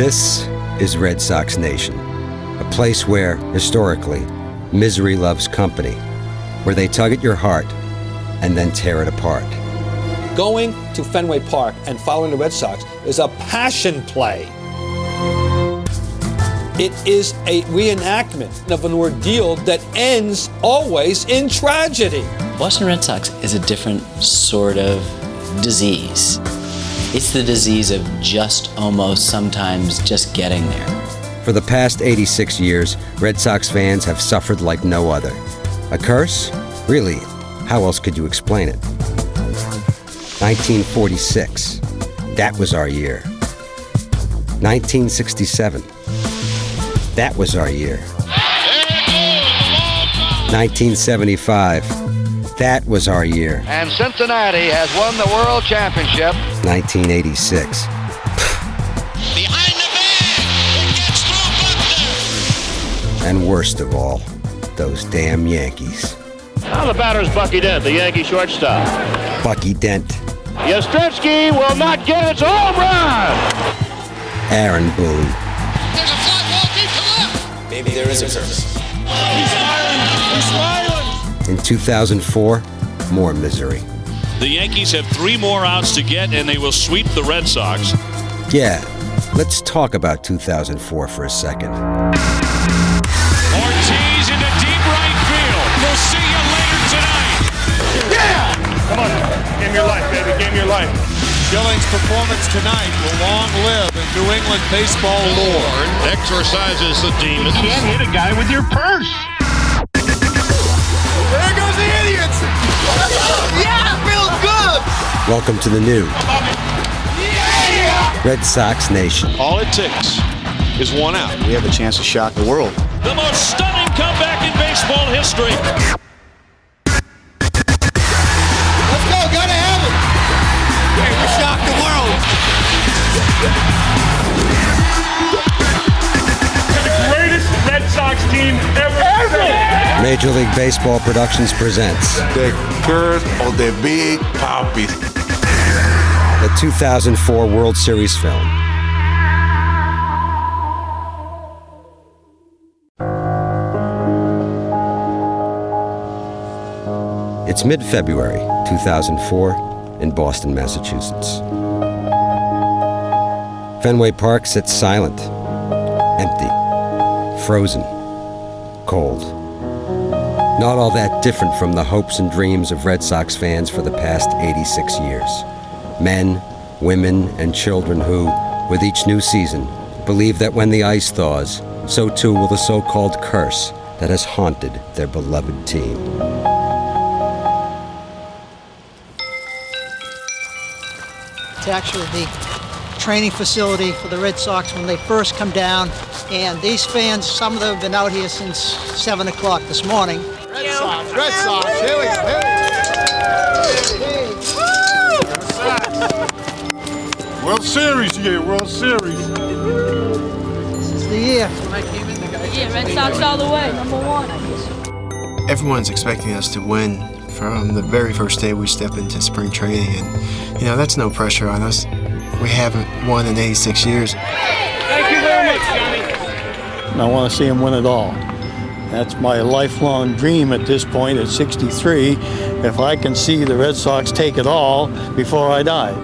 This is Red Sox Nation, a place where, historically, misery loves company, where they tug at your heart and then tear it apart. Going to Fenway Park and following the Red Sox is a passion play. It is a reenactment of an ordeal that ends always in tragedy. Boston Red Sox is a different sort of disease. It's the disease of just almost, sometimes just getting there. For the past 86 years, Red Sox fans have suffered like no other. A curse? Really, how else could you explain it? 1946, that was our year. 1967, that was our year. 1975, that was our year. And Cincinnati has won the World Championship. 1986. Behind the bag, it gets through Buckner. And worst of all, those damn Yankees. Now the batter's Bucky Dent, the Yankee shortstop. Bucky Dent. Yastrzemski will not get its home run. Aaron Boone. There's a fly ball deep to left. Maybe there is a curse. He's smiling. He's smiling. In 2004, more misery. The Yankees have 3 more outs to get, and they will sweep the Red Sox. Yeah, let's talk about 2004 for a second. Ortiz into deep right field. We'll see you later tonight. Yeah! Come on, game your life, baby, game your life. Schilling's performance tonight will long live in New England baseball lore. Exorcises the demons. You can't hit a guy with your purse. There goes the idiots! Yeah, it feels good. Welcome to the new Red Sox Nation. All it takes is 1 out. We have a chance to shock the world. The most stunning comeback in baseball history. Let's go, gotta have it! Hey, we shocked the world! The greatest Red Sox team ever. Major League Baseball Productions presents The curse of the big poppies. the 2004 World Series film. It's mid-February 2004 in Boston, Massachusetts. Fenway Park sits silent, empty, frozen, cold. Not all that different from the hopes and dreams of Red Sox fans for the past 86 years. Men, women, and children who, with each new season, believe that when the ice thaws, so too will the so-called curse that has haunted their beloved team. It's actually the training facility for the Red Sox when they first come down. And these fans, some of them have been out here since 7 o'clock this morning. Red Sox, here we go. World Series, World Series. This is the year. Yeah, Red Sox all the way, #1. Everyone's expecting us to win from the very first day we step into spring training, and that's no pressure on us. We haven't won in 86 years. Thank you very much, Johnny. I want to see him win it all. That's my lifelong dream at this point at 63, if I can see the Red Sox take it all before I die.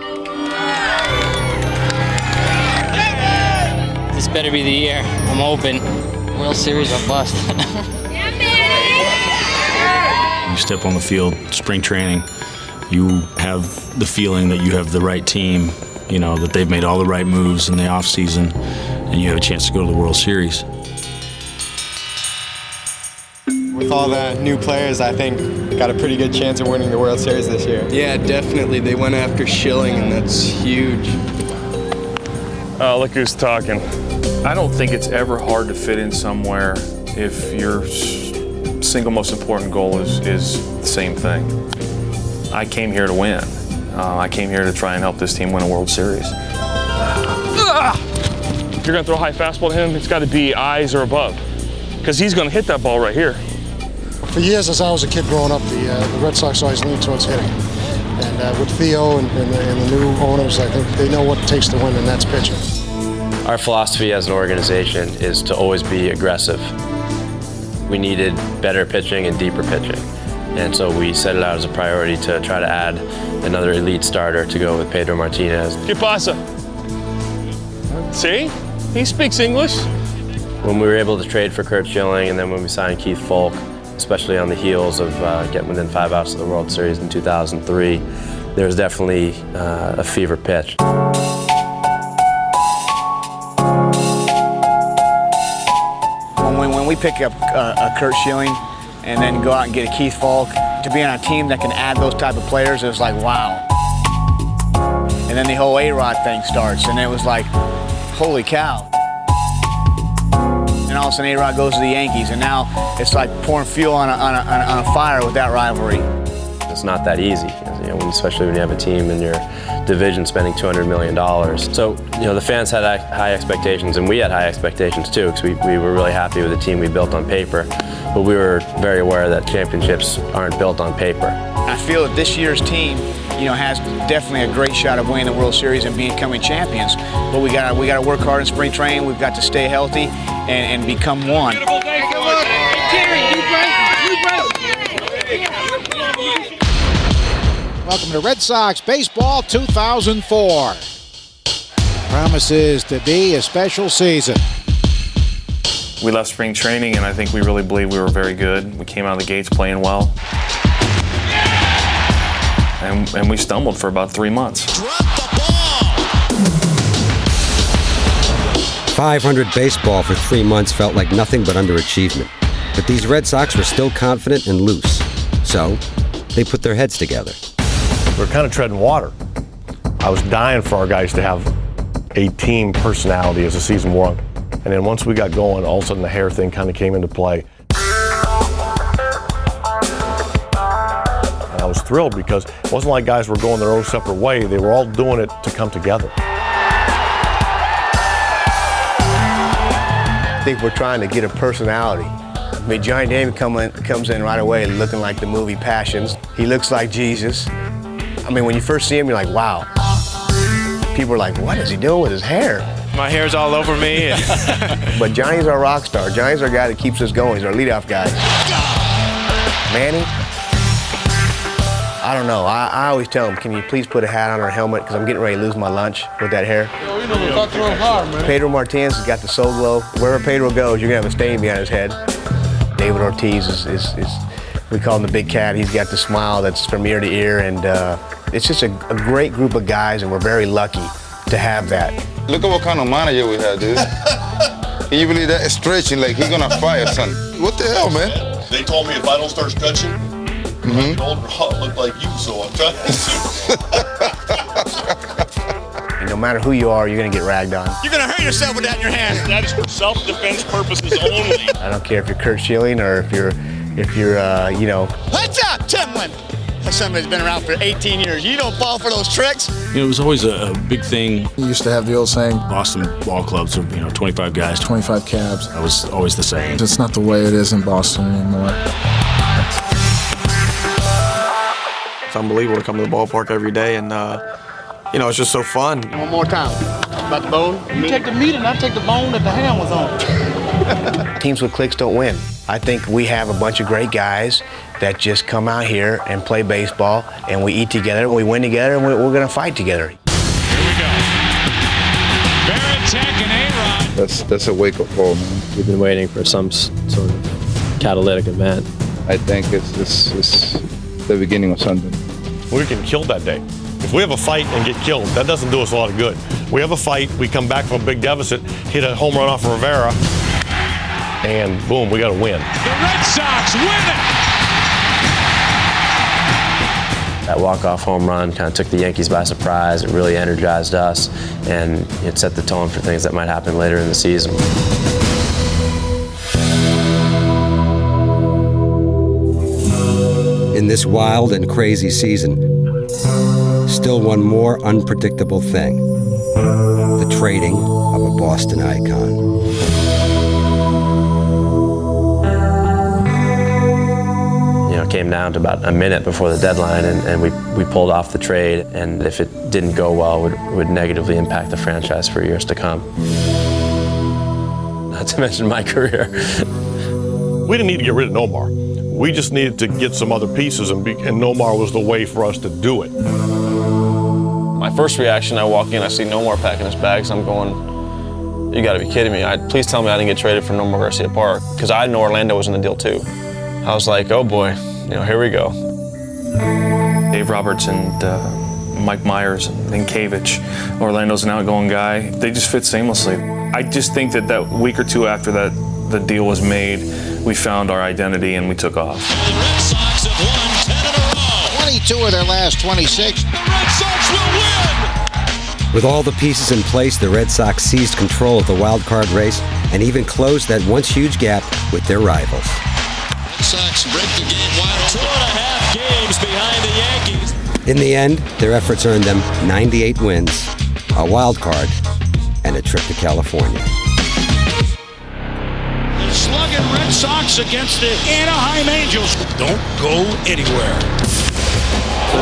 This better be the year. I'm open. World Series or bust. You step on the field, spring training, you have the feeling that you have the right team, that they've made all the right moves in the offseason, and you have a chance to go to the World Series. With all the new players, I think got a pretty good chance of winning the World Series this year. Yeah, definitely. They went after Schilling, and that's huge. Look who's talking. I don't think it's ever hard to fit in somewhere if your single most important goal is the same thing. I came here to win. I came here to try and help this team win a World Series. If you're going to throw a high fastball to him, it's got to be eyes or above, because he's going to hit that ball right here. For years, as I was a kid growing up, the Red Sox always leaned towards hitting. And with Theo and the new owners, I think they know what it takes to win, and that's pitching. Our philosophy as an organization is to always be aggressive. We needed better pitching and deeper pitching. And so we set it out as a priority to try to add another elite starter to go with Pedro Martinez. ¿Qué pasa? See? He speaks English. When we were able to trade for Curt Schilling, and then when we signed Keith Folk, especially on the heels of getting within 5 outs of the World Series in 2003, there was definitely a fever pitch. When we pick up Curt Schilling and then go out and get a Keith Folk, to be on a team that can add those type of players, it was like, wow. And then the whole A-Rod thing starts, and it was like, holy cow. And all of a sudden A-Rod goes to the Yankees, and now it's like pouring fuel on a fire with that rivalry. It's not that easy, especially when you have a team in your division spending $200 million. So, the fans had high expectations, and we had high expectations too, because we were really happy with the team we built on paper. But we were very aware that championships aren't built on paper. I feel that this year's team, has definitely a great shot of winning the World Series and becoming champions. But we got to work hard in spring training. We've got to stay healthy and become one. Welcome to Red Sox Baseball 2004. Promises to be a special season. We left spring training, and I think we really believed we were very good. We came out of the gates playing well. And we stumbled for about 3 months. 500 baseball for 3 months felt like nothing but underachievement. But these Red Sox were still confident and loose. So they put their heads together. We're kind of treading water. I was dying for our guys to have a team personality as the season wore on. And then once we got going, all of a sudden the hair thing kind of came into play. And I was thrilled because it wasn't like guys were going their own separate way. They were all doing it to come together. I think we're trying to get a personality. I mean, Johnny Damon comes in right away looking like the movie Passions. He looks like Jesus. I mean, when you first see him, you're like, wow. People are like, what is he doing with his hair? My hair's all over me. But Johnny's our rock star. Johnny's our guy that keeps us going. He's our leadoff guy. Manny, I don't know. I always tell him, can you please put a hat on or a helmet, because I'm getting ready to lose my lunch with that hair. Pedro Martinez has got the soul glow. Wherever Pedro goes, you're going to have a stain behind his head. David Ortiz is we call him the big cat. He's got the smile that's from ear to ear, and it's just a great group of guys, and we're very lucky to have that. Look at what kind of manager we have, dude. Can you believe that? It's stretching like he's gonna fire something. What the hell, man? They told me if I don't start stretching, I get older, I'll look like you, so I'm trying to. And no matter who you are, you're gonna get ragged on. You're gonna hurt yourself with that in your hand. That is for self-defense purposes only. I don't care if you're Curt Schilling or if you're What's up, Timlin? Somebody's been around for 18 years. You don't fall for those tricks. It was always a big thing. You used to have the old saying, Boston ball clubs are 25 guys, 25 cabs. That was always the same. It's not the way it is in Boston anymore. It's unbelievable to come to the ballpark every day, and it's just so fun. One more time. About the bone? You take the meat and I take the bone that the ham was on. Teams with clicks don't win. I think we have a bunch of great guys that just come out here and play baseball, and we eat together, we win together, and we're going to fight together. Here we go. Barrett, Tech, and A-Rod. That's a wake-up call, man. We've been waiting for some sort of catalytic event. I think it's the beginning of something. We're getting killed that day. If we have a fight and get killed, that doesn't do us a lot of good. We have a fight, we come back from a big deficit, hit a home run off of Rivera, and boom, we got to win. The Red Sox win it! That walk-off home run kind of took the Yankees by surprise. It really energized us, and it set the tone for things that might happen later in the season. In this wild and crazy season, still one more unpredictable thing: the trading of a Boston icon. It came down to about a minute before the deadline, and we pulled off the trade, and if it didn't go well, would negatively impact the franchise for years to come. not to mention my career. We didn't need to get rid of Nomar. We just needed to get some other pieces, and Nomar was the way for us to do it. My first reaction, I walk in, I see Nomar packing his bags. I'm going, you got to be kidding me. Please tell me I didn't get traded for Nomar Garcia Park, because I know Orlando was in the deal too. I was like, oh boy, here we go. Dave Roberts and Mike Myers and Kavich, Orlando's an outgoing guy. They just fit seamlessly. I just think that week or two after the deal was made, we found our identity and we took off. The Red Sox have won 10 in a row. 22 of their last 26. The Red Sox will win! With all the pieces in place, the Red Sox seized control of the wild card race and even closed that once huge gap with their rivals. Red Sox break the game wide open. 2.5 games behind the Yankees. In the end, their efforts earned them 98 wins, a wild card, and a trip to California. The slugging Red Sox against the Anaheim Angels. Don't go anywhere.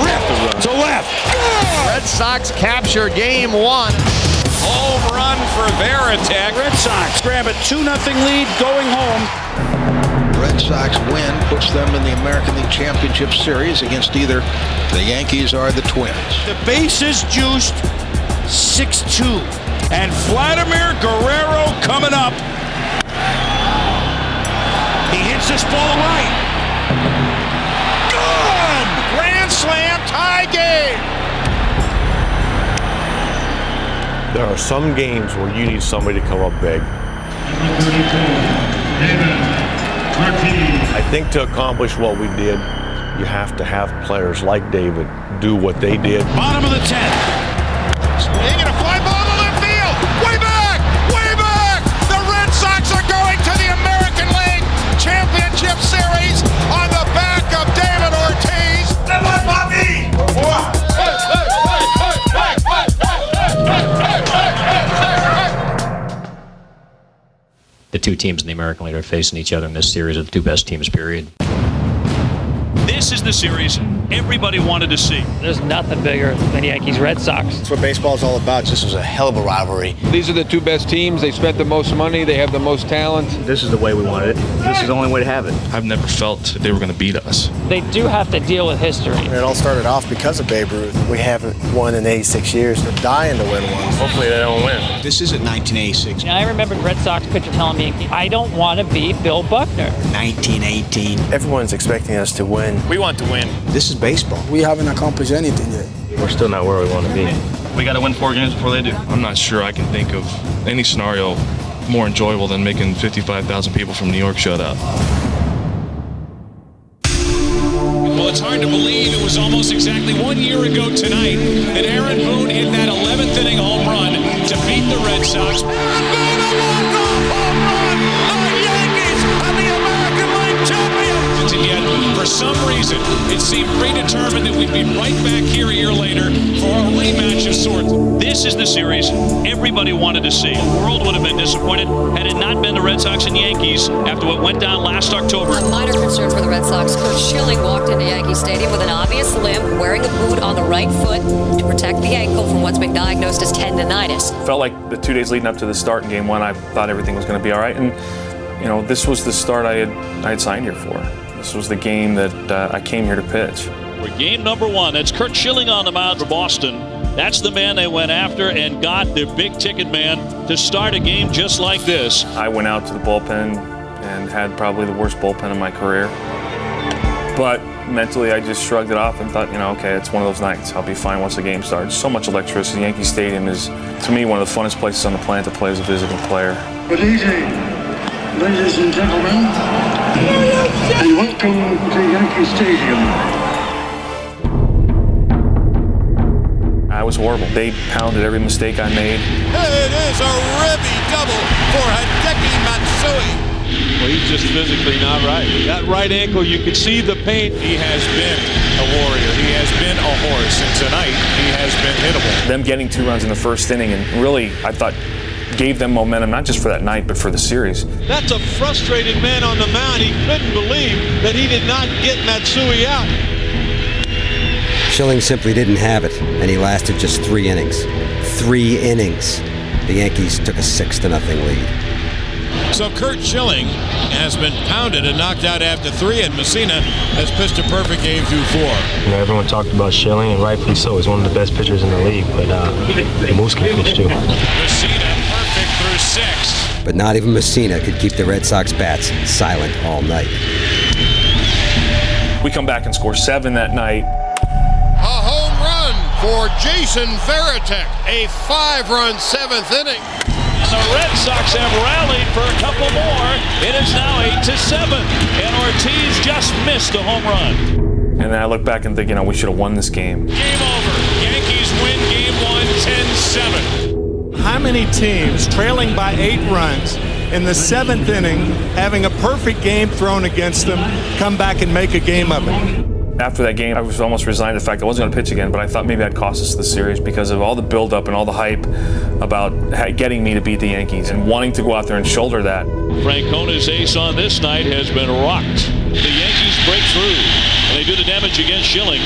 Rip to left. Red Sox capture game 1. Home run for Veritek. Red Sox grab a 2-0 lead going home. Red Sox win puts them in the American League Championship Series against either the Yankees or the Twins. The bases juiced 6-2. And Vladimir Guerrero coming up. He hits this ball right. Good! Grand slam tie game. There are some games where you need somebody to come up big. I think to accomplish what we did, you have to have players like David do what they did. Bottom of the 10th. Swing and a fly ball to left field. Way back! Way back! The Red Sox are going to the American League Championship Series on the back of David Ortiz. The two teams in the American League are facing each other in this series are the two best teams, period. This is the series everybody wanted to see. There's nothing bigger than Yankees-Red Sox. That's what baseball is all about. This was a hell of a rivalry. These are the two best teams. They spent the most money. They have the most talent. This is the way we wanted it. This is the only way to have it. I've never felt they were going to beat us. They do have to deal with history. It all started off because of Babe Ruth. We haven't won in 86 years. They're dying to win one. Hopefully they don't win. This isn't 1986. I remember Red Sox pitcher telling me, I don't want to be Bill Buckner. 1918. Everyone's expecting us to win. We want to win. This is baseball. We haven't accomplished anything yet. We're still not where we want to be. We got to win 4 games before they do. I'm not sure I can think of any scenario more enjoyable than making 55,000 people from New York shut up. Well, it's hard to believe it was almost exactly 1 year ago tonight that Aaron Boone hit that 11th inning home run to beat the Red Sox. Aaron Boone, a walk-off home run! The Yankees are the American League champions! And yet, for some reason, it seemed predetermined that we'd be right back here a year later for a rematch of sorts. This is the series everybody wanted to see. The world would have been disappointed had it not been the Red Sox and Yankees after what went down last October. Minor concern for the Red Sox. Curt Schilling walked into Yankee Stadium with an obvious limp, wearing a boot on the right foot to protect the ankle from what's been diagnosed as tendonitis. Felt like the 2 days leading up to the start in game 1, I thought everything was going to be all right. And, this was the start I had signed here for. This was the game that I came here to pitch. For game number 1, that's Curt Schilling on the mound for Boston. That's the man they went after and got their big-ticket man to start a game just like this. I went out to the bullpen and had probably the worst bullpen of my career. But mentally, I just shrugged it off and thought, okay, it's one of those nights. I'll be fine once the game starts. So much electricity. Yankee Stadium is, to me, one of the funnest places on the planet to play as a visiting player. Good evening, ladies and gentlemen, and welcome to Yankee Stadium. I was horrible. They pounded every mistake I made. It is a ribby double for Hideki Matsui. Well, he's just physically not right. That right ankle, you can see the pain. He has been a warrior. He has been a horse, and tonight he has been hittable. Them getting 2 runs in the first inning, and really, I thought, gave them momentum, not just for that night, but for the series. That's a frustrated man on the mound. He couldn't believe that he did not get Matsui out. Schilling simply didn't have it, and he lasted just 3 innings. 3 innings. The Yankees took a 6-0 lead. So Curt Schilling has been pounded and knocked out after 3, and Messina has pitched a perfect game through 4. You know, everyone talked about Schilling, and rightfully so. He's one of the best pitchers in the league, but Moose can pitch too. Messina perfect through 6. But not even Messina could keep the Red Sox bats silent all night. We come back and score 7 that night. A home run for Jason Varitek, a 5-run 7th inning. The Red Sox have rallied for a couple more. It is now 8-7, and Ortiz just missed a home run. And then I look back and think, you know, we should have won this game. Game over. Yankees win Game 1, 10-7. How many teams trailing by 8 runs in the 7th inning, having a perfect game thrown against them, come back and make a game of it? After that game, I was almost resigned to the fact I wasn't going to pitch again, but I thought maybe I'd cost us the series because of all the buildup and all the hype about getting me to beat the Yankees and wanting to go out there and shoulder that. Francona's ace on this night has been rocked. The Yankees break through, and they do the damage against Schilling.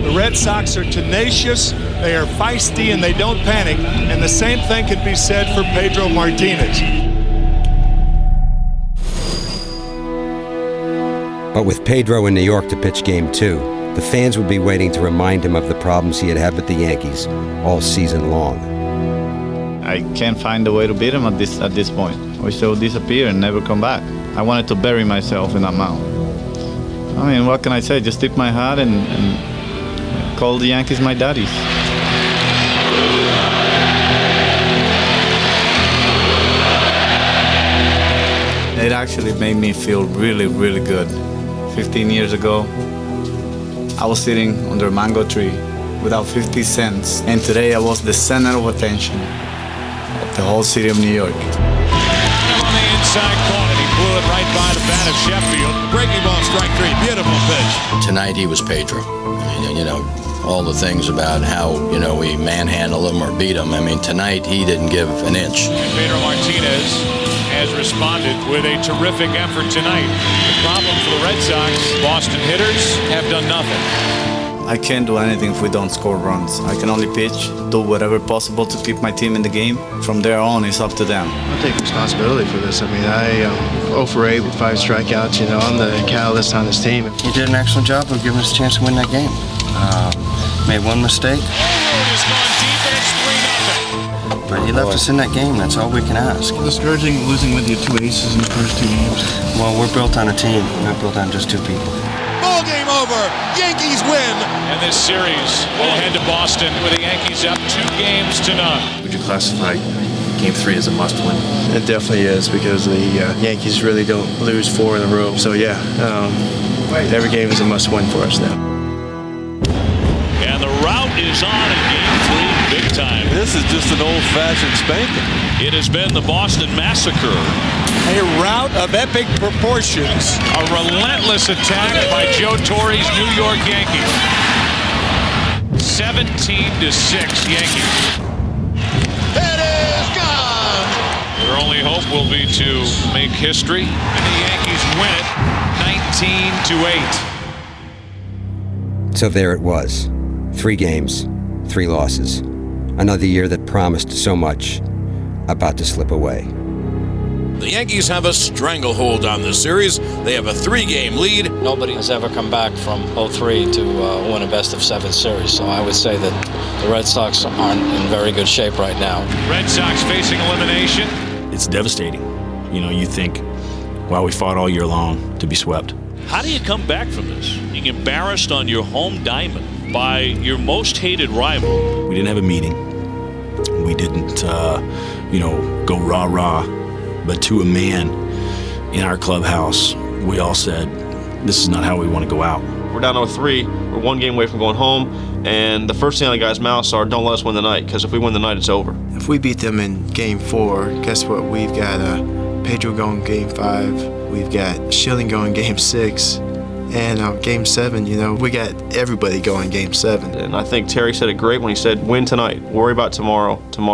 The Red Sox are tenacious, they are feisty, and they don't panic, and the same thing could be said for Pedro Martinez. But with Pedro in New York to pitch Game 2, the fans would be waiting to remind him of the problems he had had with the Yankees all season long. I can't find a way to beat him at this point. I wish they would disappear and never come back. I wanted to bury myself in that mound. I mean, what can I say? Just tip my hat and call the Yankees my daddies. It actually made me feel really, really good. 15 years ago, I was sitting under a mango tree without 50 cents, and today I was the center of attention of the whole city of New York. On the inside corner, he blew it right by the bat of Sheffield. Breaking ball, strike 3, beautiful pitch. Tonight he was Pedro. I mean, you know, all the things about how, you know, we manhandle him or beat him. I mean, tonight he didn't give an inch. And Pedro Martinez has responded with a terrific effort tonight. The problem for the Red Sox, Boston hitters have done nothing. I can't do anything if we don't score runs. I can only pitch, do whatever possible to keep my team in the game. From there on, it's up to them. I take responsibility for this. I mean, I 0 for 8 with 5 strikeouts. You know, I'm the catalyst on this team. He did an excellent job of giving us a chance to win that game. Made one mistake. Just going deep, and it's 3-0. But he left us in that game. That's all we can ask. Discouraging losing with your 2 aces in the first 2 games. Well, we're built on a team. We're not built on just 2 people. Ball game over. Yankees win. And this series will head to Boston with the Yankees up 2-0. Would you classify Game 3 as a must-win? It definitely is because the Yankees really don't lose 4 in a row. So yeah, every game is a must-win for us now. And the rout is on in Game 3 big time. This is just an old-fashioned spanking. It has been the Boston Massacre. A rout of epic proportions. A relentless attack by Joe Torre's New York Yankees. 17-6 Yankees. It is gone. Their only hope will be to make history, and the Yankees win it 19-8. So there it was. 3 games, 3 losses. Another year that promised so much, about to slip away. The Yankees have a stranglehold on the series. They have a 3-game lead. Nobody has ever come back from 0-3 to win a best-of-7 series, so I would say that the Red Sox aren't in very good shape right now. Red Sox facing elimination. It's devastating. You know, you think, wow, we fought all year long to be swept. How do you come back from this? Being embarrassed on your home diamond by your most hated rival. We didn't have a meeting. We didn't, go rah-rah. But to a man in our clubhouse, we all said, this is not how we want to go out. We're down 0-3. We're 1 game away from going home. And the first thing on the guys' mouths are, don't let us win the night, because if we win the night, it's over. If we beat them in Game 4, guess what? We've got Pedro going Game 5. We've got Schilling going Game 6. And Game 7, you know, we got everybody going Game 7. And I think Terry said it great when he said, win tonight, worry about tomorrow. Back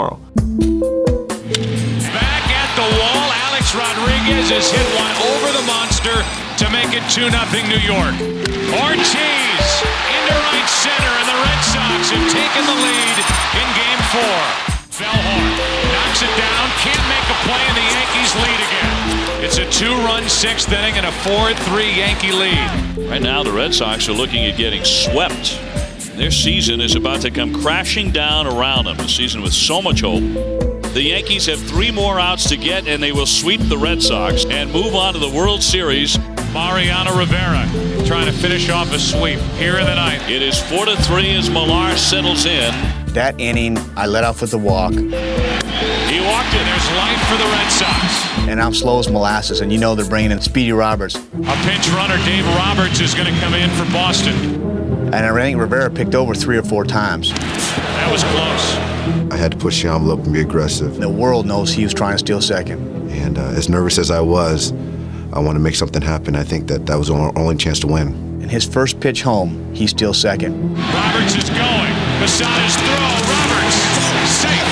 at the wall, Alex Rodriguez has hit one over the monster to make it 2-0 New York. Ortiz into right center, and the Red Sox have taken the lead in Game 4. Fell hard, knocks it down, can't make a play, and the Yankees lead again. It's a 2-run 6th inning and a 4-3 Yankee lead. Right now, the Red Sox are looking at getting swept. Their season is about to come crashing down around them, a season with so much hope. The Yankees have 3 more outs to get, and they will sweep the Red Sox and move on to the World Series. Mariano Rivera trying to finish off a sweep here in the 9th. It is 4-3 as Millar settles in. That inning, I let off with the walk. He walked it. There's life for the Red Sox. And I'm slow as molasses, and you know they're bringing in Speedy Roberts. A pinch runner, Dave Roberts, is going to come in for Boston. And I think Rivera picked over 3 or 4 times. That was close. I had to push the envelope and be aggressive. The world knows he was trying to steal second. And as nervous as I was, I wanted to make something happen. I think that was our only chance to win. In his first pitch home, he steals second. Roberts is going. Posada's throw. Roberts safe.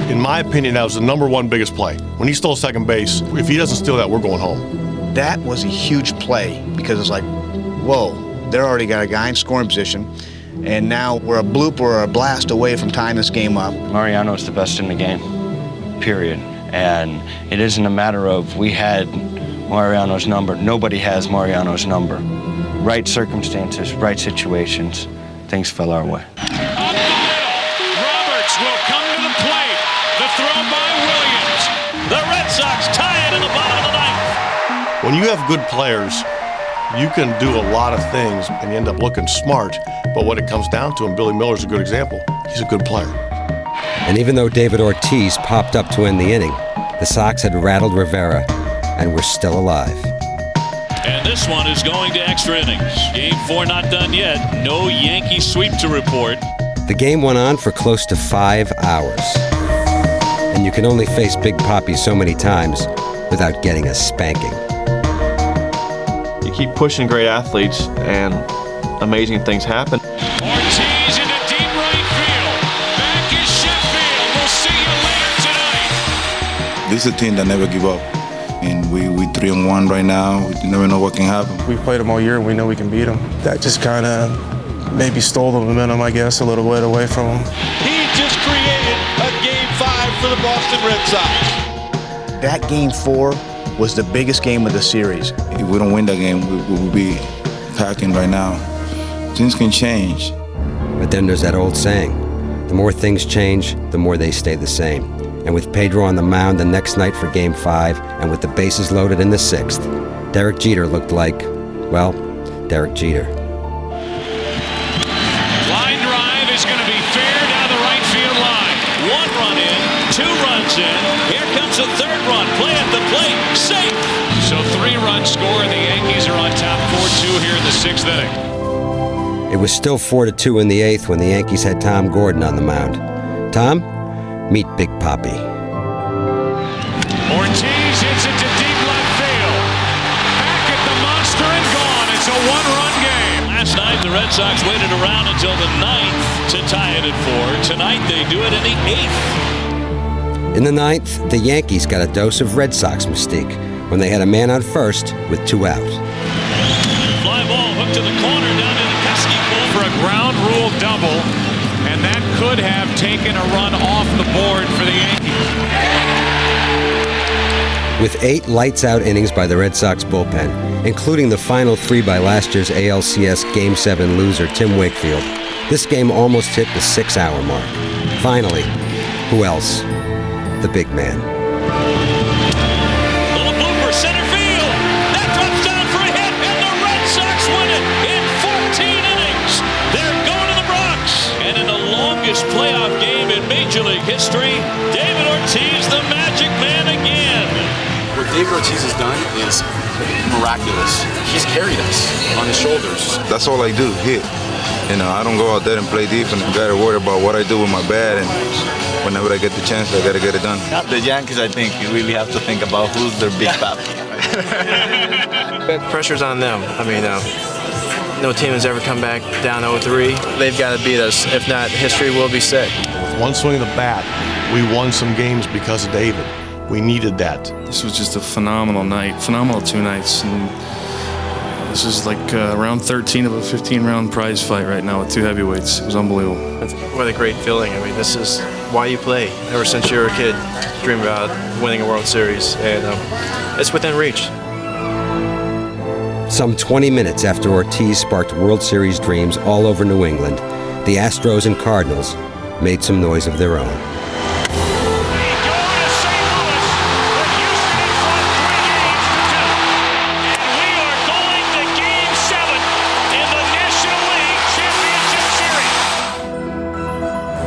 In my opinion, that was the #1 biggest play. When he stole second base, if he doesn't steal that, we're going home. That was a huge play because it's like, whoa, they're already got a guy in scoring position, and now we're a bloop or a blast away from tying this game up. Mariano's the best in the game, period. And it isn't a matter of we had Mariano's number. Nobody has Mariano's number. Right circumstances, right situations, things fell our way. Roberts will come to the plate. The throw by Williams. The Red Sox tie it in the bottom of the 9th. When you have good players, you can do a lot of things and you end up looking smart. But what it comes down to, and Billy Miller's a good example, he's a good player. And even though David Ortiz popped up to end the inning, the Sox had rattled Rivera and were still alive. And this one is going to extra innings. Game 4 not done yet. No Yankee sweep to report. The game went on for close to 5 hours. And you can only face Big Papi so many times without getting a spanking. You keep pushing great athletes, and amazing things happen. Ortiz into deep right field. Back is Sheffield. We'll see you later tonight. This is a team that never give up. And we 3-1 right now. We never know what can happen. We've played them all year, and we know we can beat them. That just kind of maybe stole the momentum, I guess, a little bit away from them. He just created a Game 5 for the Boston Red Sox. That Game 4 was the biggest game of the series. If we don't win that game, we will be packing right now. Things can change. But then there's that old saying, the more things change, the more they stay the same. And with Pedro on the mound the next night for Game 5, and with the bases loaded in the 6th, Derek Jeter looked like, well, Derek Jeter. Line drive is going to be fair down the right field line. 1 run in, 2 runs in. Here comes the 3rd run. Play at the plate. Safe. So 3-run score, and the Yankees are on top 4-2 here in the 6th inning. It was still 4-2 in the 8th when the Yankees had Tom Gordon on the mound. Tom, meet Big Papi. Ortiz hits it to deep left field. Back at the monster and gone. It's a 1-run game. Last night, the Red Sox waited around until the 9th to tie it at 4. Tonight, they do it in the 8th. In the 9th, the Yankees got a dose of Red Sox mystique when they had a man on first with 2 out. Fly ball hooked to the corner down to the pesky pull for a ground rule double, and that could have taken a run off the board for the Yankees. With 8 lights-out innings by the Red Sox bullpen, including the final 3 by last year's ALCS Game 7 loser Tim Wakefield, this game almost hit the 6-hour mark. Finally, who else? The big man. Little blooper, center field. That drops down for a hit, and the Red Sox win it in 14 innings. They're going to the Bronx. And in the longest playoff game in Major League history, David Ortiz, the Magic Man again. What David Ortiz has done is miraculous. He's carried us on his shoulders. That's all I do, hit. You know, I don't go out there and play defense. I gotta worry about what I do with my bat, and whenever I get the chance, I gotta get it done. The Yankees, I think, you really have to think about who's their big papi. Pressure's on them. I mean, no team has ever come back down 0-3. They've got to beat us. If not, history will be set. With one swing of the bat, we won some games because of David. We needed that. This was just a phenomenal night, phenomenal 2 nights. And This is like round 13 of a 15-round prize fight right now with two heavyweights. It was unbelievable. What a great feeling. I mean, this is why you play. Ever since you were a kid, dream about winning a World Series, and it's within reach. Some 20 minutes after Ortiz sparked World Series dreams all over New England, the Astros and Cardinals made some noise of their own.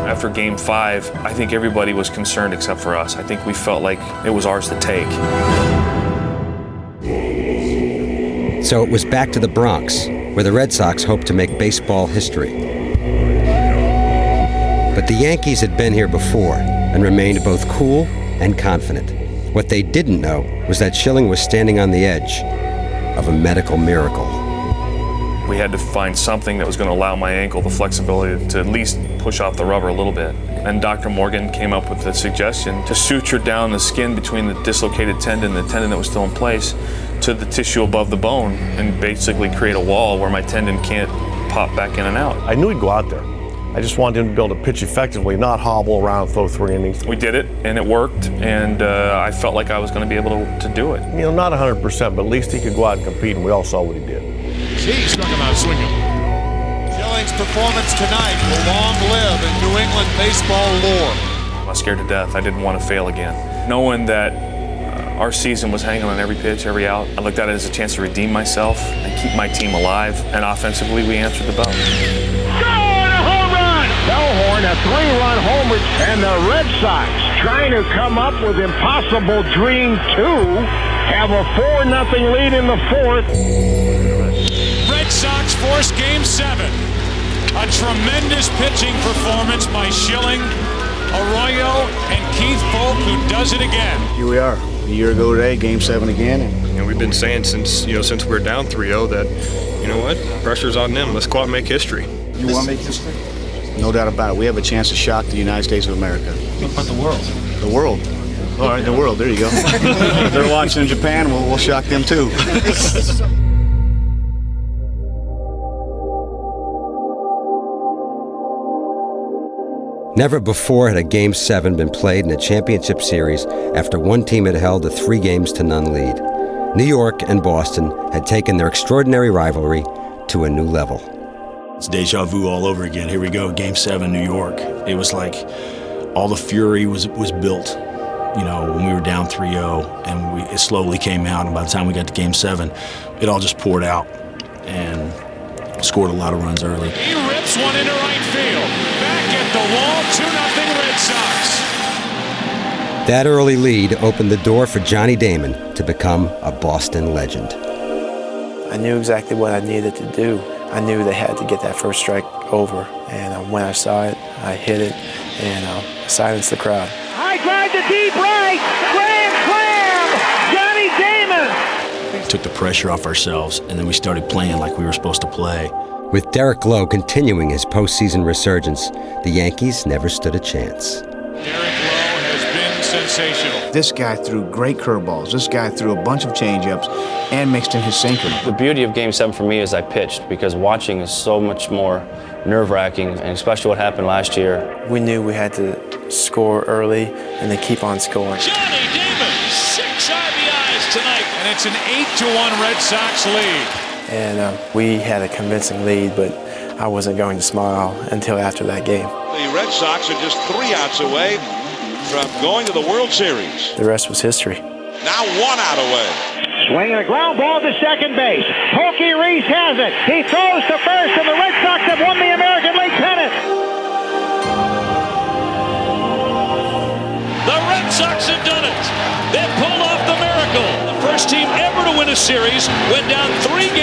After Game 5, I think everybody was concerned except for us. I think we felt like it was ours to take. So it was back to the Bronx, where the Red Sox hoped to make baseball history. But the Yankees had been here before and remained both cool and confident. What they didn't know was that Schilling was standing on the edge of a medical miracle. We had to find something that was going to allow my ankle the flexibility to at least push off the rubber a little bit. And Dr. Morgan came up with the suggestion to suture down the skin between the dislocated tendon, the tendon that was still in place, to the tissue above the bone and basically create a wall where my tendon can't pop back in and out. I knew he'd go out there. I just wanted him to be able to pitch effectively, not hobble around, throw 3 innings. We did it, and it worked, and I felt like I was going to be able to do it. You know, not 100%, but at least he could go out and compete, and we all saw what he did. He struck him out swinging. Schilling's performance tonight will long live in New England baseball lore. I was scared to death. I didn't want to fail again. Knowing that our season was hanging on every pitch, every out, I looked at it as a chance to redeem myself and keep my team alive, and offensively we answered the bell. Bellhorn, a 3-run homer, and the Red Sox trying to come up with impossible dream 2, have a 4-0 lead in the 4th. Red Sox force Game 7. A tremendous pitching performance by Schilling, Arroyo, and Keith Folk, who does it again. Here we are, a year ago today, Game 7 again. And we've been saying since we're down 3-0 that, you know what, pressure's on them. Let's go out and make history. You want to make history? No doubt about it. We have a chance to shock the United States of America. What about the world? The world. All right, the world. There you go. If they're watching in Japan, we'll shock them too. Never before had a Game 7 been played in a championship series after one team had held a 3-0 lead. New York and Boston had taken their extraordinary rivalry to a new level. It's deja vu all over again. Here we go, Game 7, New York. It was like all the fury was built, when we were down 3-0, and it slowly came out, and by the time we got to Game 7, it all just poured out and scored a lot of runs early. He rips one into right field. Back at the wall, 2-0 Red Sox. That early lead opened the door for Johnny Damon to become a Boston legend. I knew exactly what I needed to do. I knew they had to get that first strike over, and when I saw it, I hit it and silenced the crowd. High drive to deep right, grand slam, Johnny Damon. Took the pressure off ourselves, and then we started playing like we were supposed to play. With Derek Lowe continuing his postseason resurgence, the Yankees never stood a chance. Sensational. This guy threw great curveballs. This guy threw a bunch of changeups and mixed in his sinker. The beauty of Game 7 for me is I pitched, because watching is so much more nerve-wracking, and especially what happened last year. We knew we had to score early and then keep on scoring. Johnny Damon, 6 RBIs tonight, and it's an 8-1 Red Sox lead. And we had a convincing lead, but I wasn't going to smile until after that game. The Red Sox are just 3 outs away from going to the World Series. The rest was history. Now 1 out away. Swinging a ground ball to second base. Pokey Reese has it. He throws to first, and the Red Sox have won the American League pennant. The Red Sox have done it. They pulled off the miracle. The first team ever to win a series went down 3-0.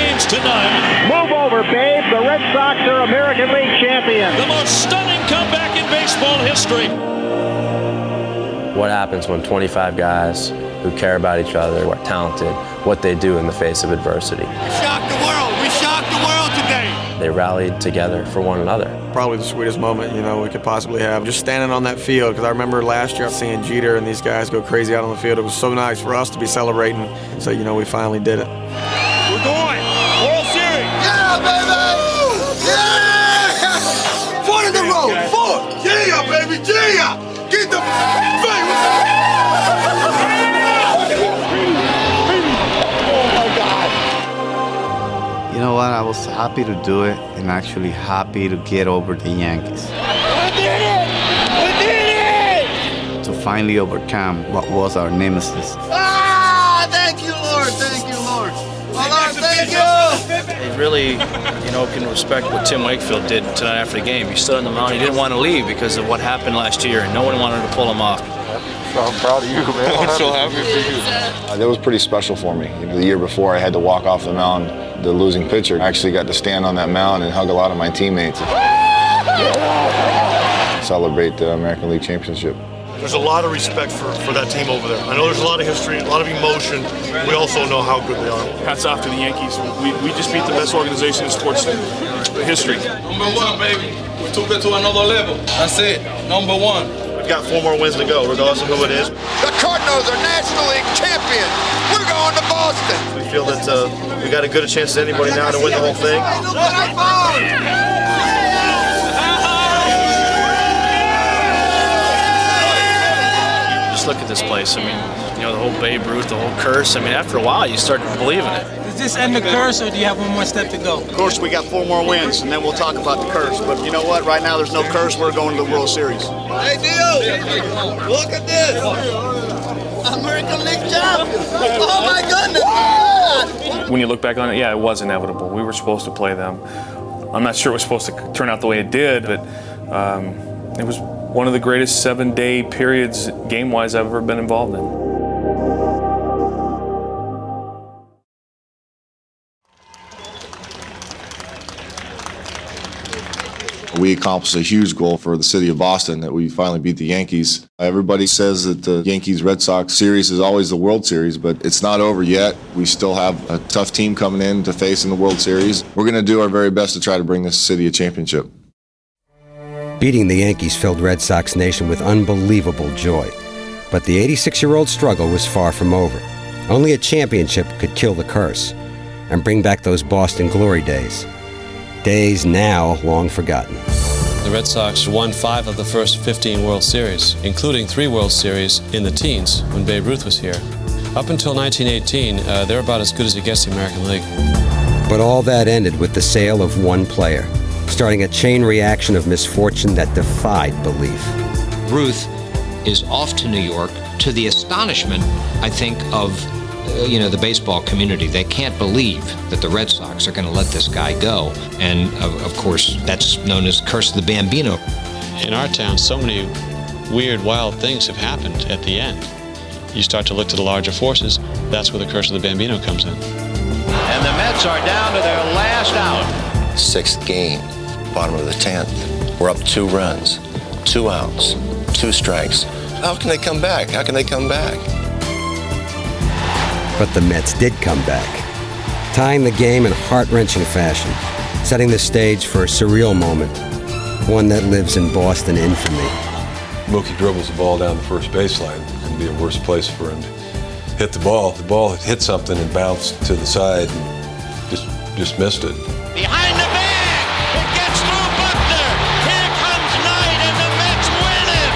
Move over, babe. The Red Sox are American League champions. The most stunning comeback in baseball history. What happens when 25 guys who care about each other, who are talented, what they do in the face of adversity. We shocked the world. We shocked the world today. They rallied together for one another. Probably the sweetest moment, we could possibly have. Just standing on that field, because I remember last year seeing Jeter and these guys go crazy out on the field. It was so nice for us to be celebrating. So, we finally did it. We're going. Virginia! Get the You know what? I was happy to do it and actually happy to get over the Yankees. We did it! We did it! To finally overcome what was our nemesis. Ah! Thank you, Lord. Thank you, Lord. Oh, Lord, thank you! He really, can respect what Tim Wakefield did tonight after the game. He stood on the mound. He didn't want to leave because of what happened last year, and no one wanted to pull him off. I'm proud of you, man. I'm so happy for you. That was pretty special for me. The year before, I had to walk off the mound, the losing pitcher. I actually got to stand on that mound and hug a lot of my teammates. Celebrate the American League Championship. There's a lot of respect for that team over there. I know there's a lot of history, a lot of emotion. We also know how good they are. Hats off to the Yankees. We just beat the best organization in sports history. Number one, baby. We took it to another level. That's it. Number one. We've got 4 more wins to go, regardless of who it is. The Cardinals are National League champions. We're going to Boston. We feel that we got as good a chance as anybody now to win the whole thing. Just look at this place. I mean, the whole Babe Ruth, the whole curse. I mean, after a while, you start to believe in it. Does this end the curse, or do you have one more step to go? Of course, we got 4 more wins, and then we'll talk about the curse. But you know what? Right now, there's no curse. We're going to the World Series. Hey, Dio! Look at this! American League champions! Oh, my goodness! When you look back on it, yeah, it was inevitable. We were supposed to play them. I'm not sure it was supposed to turn out the way it did, but it was one of the greatest 7-day periods, game-wise, I've ever been involved in. We accomplished a huge goal for the city of Boston that we finally beat the Yankees. Everybody says that the Yankees-Red Sox series is always the World Series, but it's not over yet. We still have a tough team coming in to face in the World Series. We're going to do our very best to try to bring this city a championship. Beating the Yankees filled Red Sox Nation with unbelievable joy. But the 86-year-old struggle was far from over. Only a championship could kill the curse and bring back those Boston glory days. Days now long forgotten. The Red Sox won 5 of the first 15 World Series, including 3 World Series in the teens when Babe Ruth was here. Up until 1918, they're about as good as it gets in the American League. But all that ended with the sale of one player, starting a chain reaction of misfortune that defied belief. Ruth is off to New York to the astonishment, I think, of the baseball community. They can't believe that the Red Sox are going to let this guy go. And, of course, that's known as Curse of the Bambino. In our town, so many weird, wild things have happened at the end. You start to look to the larger forces, that's where the Curse of the Bambino comes in. And the Mets are down to their last out. 6th game, bottom of the 10th. We're up 2 runs, 2 outs, 2 strikes. How can they come back? How can they come back? But the Mets did come back, tying the game in heart-wrenching fashion, setting the stage for a surreal moment, one that lives in Boston infamy. Mookie dribbles the ball down the first baseline. Couldn't be a worse place for him to hit the ball. The ball had hit something and bounced to the side and just missed it. Behind the bag! It gets through Buckner! Here comes Knight, and the Mets win it!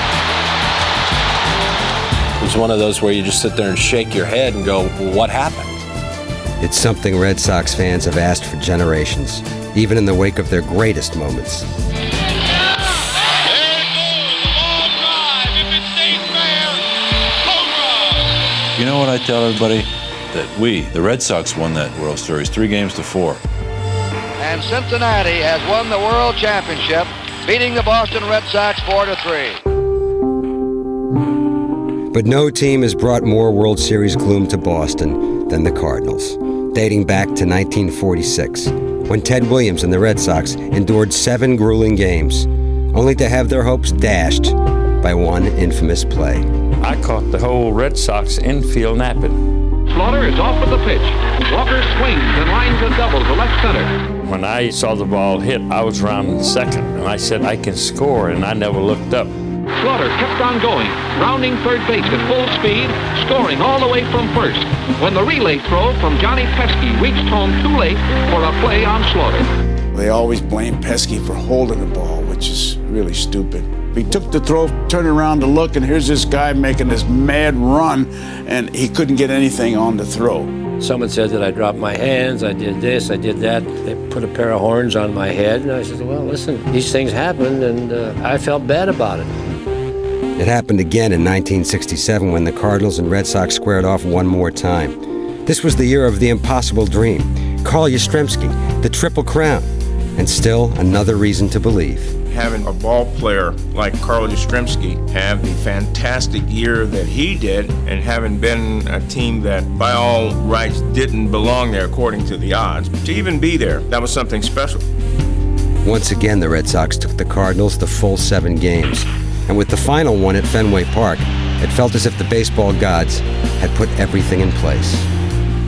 It was one of those where you just sit there and shake your head and go, well, what happened? It's something Red Sox fans have asked for generations, even in the wake of their greatest moments. You know what I tell everybody? That we, the Red Sox, won that World Series 3-4. And Cincinnati has won the World Championship, beating the Boston Red Sox 4-3. But no team has brought more World Series gloom to Boston than the Cardinals, dating back to 1946, when Ted Williams and the Red Sox endured 7 grueling games, only to have their hopes dashed by one infamous play. I caught the whole Red Sox infield napping. Slaughter is off with the pitch. Walker swings and lines a double to left center. When I saw the ball hit, I was rounding second, and I said, I can score, and I never looked up. Slaughter kept on going, rounding third base at full speed, scoring all the way from first, when the relay throw from Johnny Pesky reached home too late for a play on Slaughter. They always blame Pesky for holding the ball, which which is really stupid. He took the throw, turned around to look, and here's this guy making this mad run, and he couldn't get anything on the throw. Someone said that I dropped my hands, I did this, I did that. They put a pair of horns on my head, and I said, well, listen, these things happened, and I felt bad about it. It happened again in 1967 when the Cardinals and Red Sox squared off one more time. This was the year of the impossible dream. Carl Yastrzemski, the Triple Crown, and still another reason to believe. Having a ball player like Carl Yastrzemski have the fantastic year that he did, and having been a team that by all rights didn't belong there according to the odds, to even be there, that was something special. Once again, the Red Sox took the Cardinals the full 7 games. And with the final one at Fenway Park, it felt as if the baseball gods had put everything in place.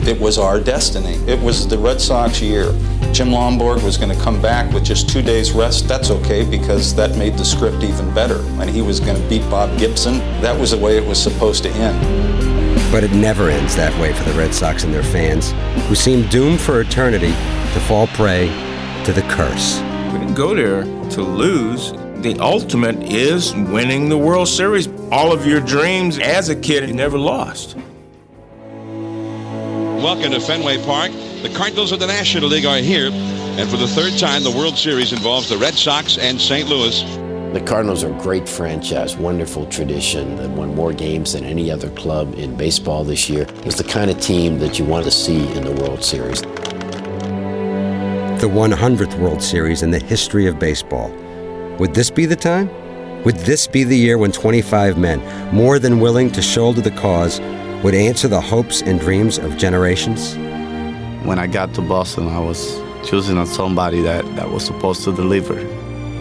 It was our destiny. It was the Red Sox year. Jim Lomborg was going to come back with just 2 days rest. That's okay, because that made the script even better. And he was going to beat Bob Gibson. That was the way it was supposed to end. But it never ends that way for the Red Sox and their fans, who seem doomed for eternity to fall prey to the curse. We didn't go there to lose. The ultimate is winning the World Series. All of your dreams as a kid, you never lost. Welcome to Fenway Park. The Cardinals of the National League are here, and for the third time, the World Series involves the Red Sox and St. Louis. The Cardinals are a great franchise, wonderful tradition that won more games than any other club in baseball this year. It's the kind of team that you want to see in the World Series. The 100th World Series in the history of baseball. Would this be the time? Would this be the year when 25 men, more than willing to shoulder the cause, would answer the hopes and dreams of generations? When I got to Boston, I was choosing on somebody that was supposed to deliver.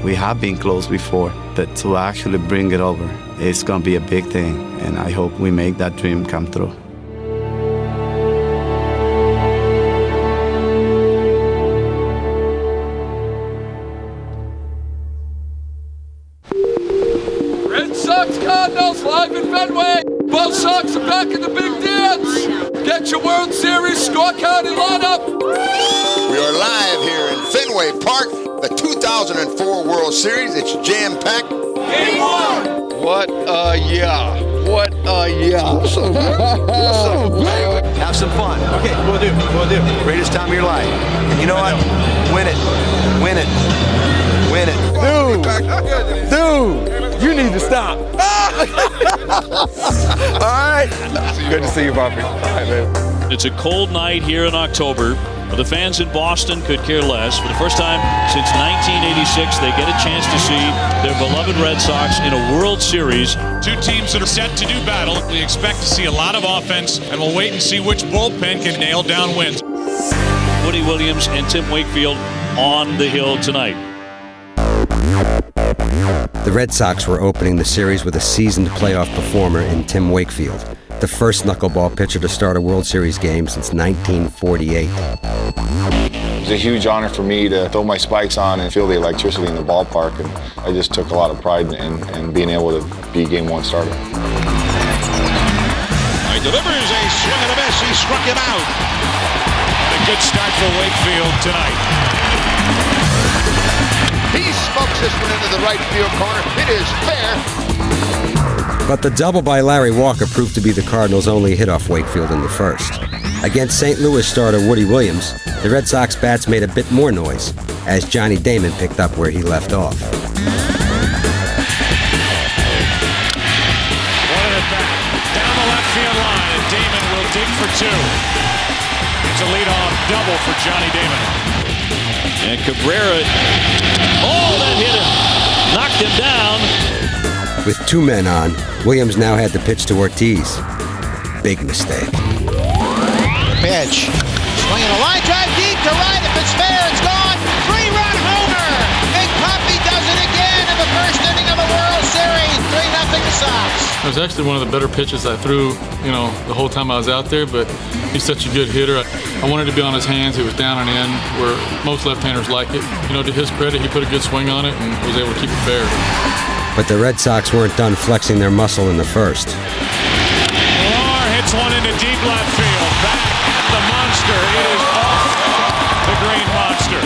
We have been close before, but to actually bring it over, it's going to be a big thing, and I hope we make that dream come true. Red Sox Cardinals live in Fenway. Both Sox are back in the big dance. Get your World Series scorecard and lineup. We are live here in Fenway Park, the 2004 World Series. It's jam-packed. Game 1. What a year. What a year. Awesome, man. Have some fun. Okay, we'll do. Greatest time of your life. And you know what? Win it. Win it. Win it. Dude, you need to stop. All right. Good to see you, Bobby. All right, man. It's a cold night here in October. The fans in Boston could care less. For the first time since 1986, they get a chance to see their beloved Red Sox in a World Series. Two teams that are set to do battle. We expect to see a lot of offense, and we'll wait and see which bullpen can nail down wins. Woody Williams and Tim Wakefield on the hill tonight. The Red Sox were opening the series with a seasoned playoff performer in Tim Wakefield, the first knuckleball pitcher to start a World Series game since 1948. It was a huge honor for me to throw my spikes on and feel the electricity in the ballpark, and I just took a lot of pride in being able to be Game 1 starter. He delivers a swing and a miss. He struck him out. A good start for Wakefield tonight. He smokes this one into the right field corner. It is fair. But the double by Larry Walker proved to be the Cardinals' only hit off Wakefield in the first. Against St. Louis starter Woody Williams, the Red Sox bats made a bit more noise as Johnny Damon picked up where he left off. One at the back, down the left field line, and Damon will dig for two. It's a leadoff double for Johnny Damon. And Cabrera, that hit him, knocked him down. With 2 men on, Williams now had to pitch to Ortiz. Big mistake. Pitch. Swinging a line drive deep to right. If it's fair, it's gone. 3-run homer. Big Papi does it again in the first inning of the World Series. 3-0 Sox. It was actually one of the better pitches I threw, the whole time I was out there, but he's such a good hitter. I wanted to be on his hands. He was down and in, where most left-handers like it. To his credit, he put a good swing on it and was able to keep it fair. But the Red Sox weren't done flexing their muscle in the first. Millar hits one into deep left field. Back at the monster. It is off the green monster.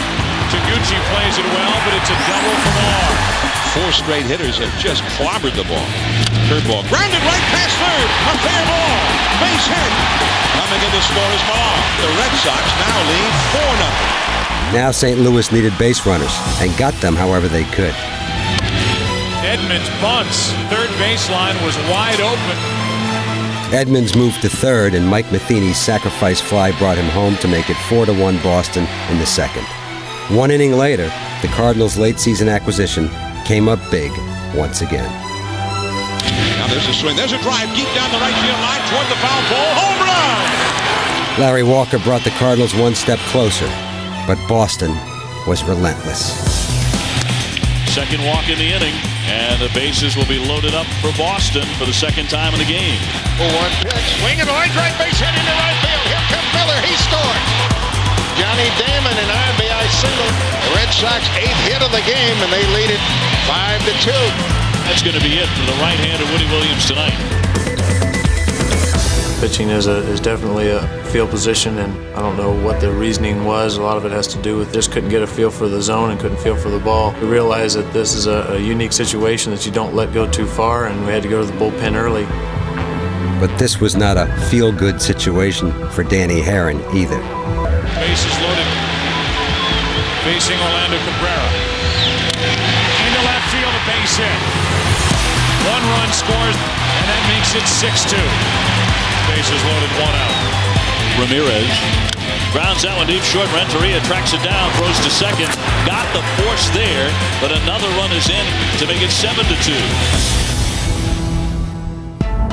Taguchi plays it well, but it's a double for Millar. 4 straight hitters have just clobbered the ball. Curveball grounded right past third. A fair ball. Base hit. Coming in to score is Millar. The Red Sox now lead 4-0. Now St. Louis needed base runners and got them however they could. Edmonds bunts. Third baseline was wide open. Edmonds moved to third, and Mike Matheny's sacrifice fly brought him home to make it 4-1 Boston in the second. 1 inning later, the Cardinals' late-season acquisition came up big once again. Now there's a swing. There's a drive deep down the right field line toward the foul pole. Home run! Larry Walker brought the Cardinals one step closer, but Boston was relentless. Second walk in the inning, and the bases will be loaded up for Boston for the second time in the game. 0-1 pitch. Swing and a line drive base hit into right field. Here comes Miller. He scores. Johnny Damon an RBI single. The Red Sox 8th hit of the game, and they lead it 5-2. That's going to be it for the right-hander Woody Williams tonight. Pitching is definitely a field position, and I don't know what the reasoning was. A lot of it has to do with just couldn't get a feel for the zone and couldn't feel for the ball. We realized that this is a unique situation that you don't let go too far, and we had to go to the bullpen early. But this was not a feel-good situation for Danny Herron either. Bases loaded. Facing Orlando Cabrera. Into left field, a base hit. 1 run scores, and that makes it 6-2. Bases loaded, 1 out. Ramirez grounds that one deep short. Renteria tracks it down, throws to second. Got the force there, but another run is in to make it 7-2.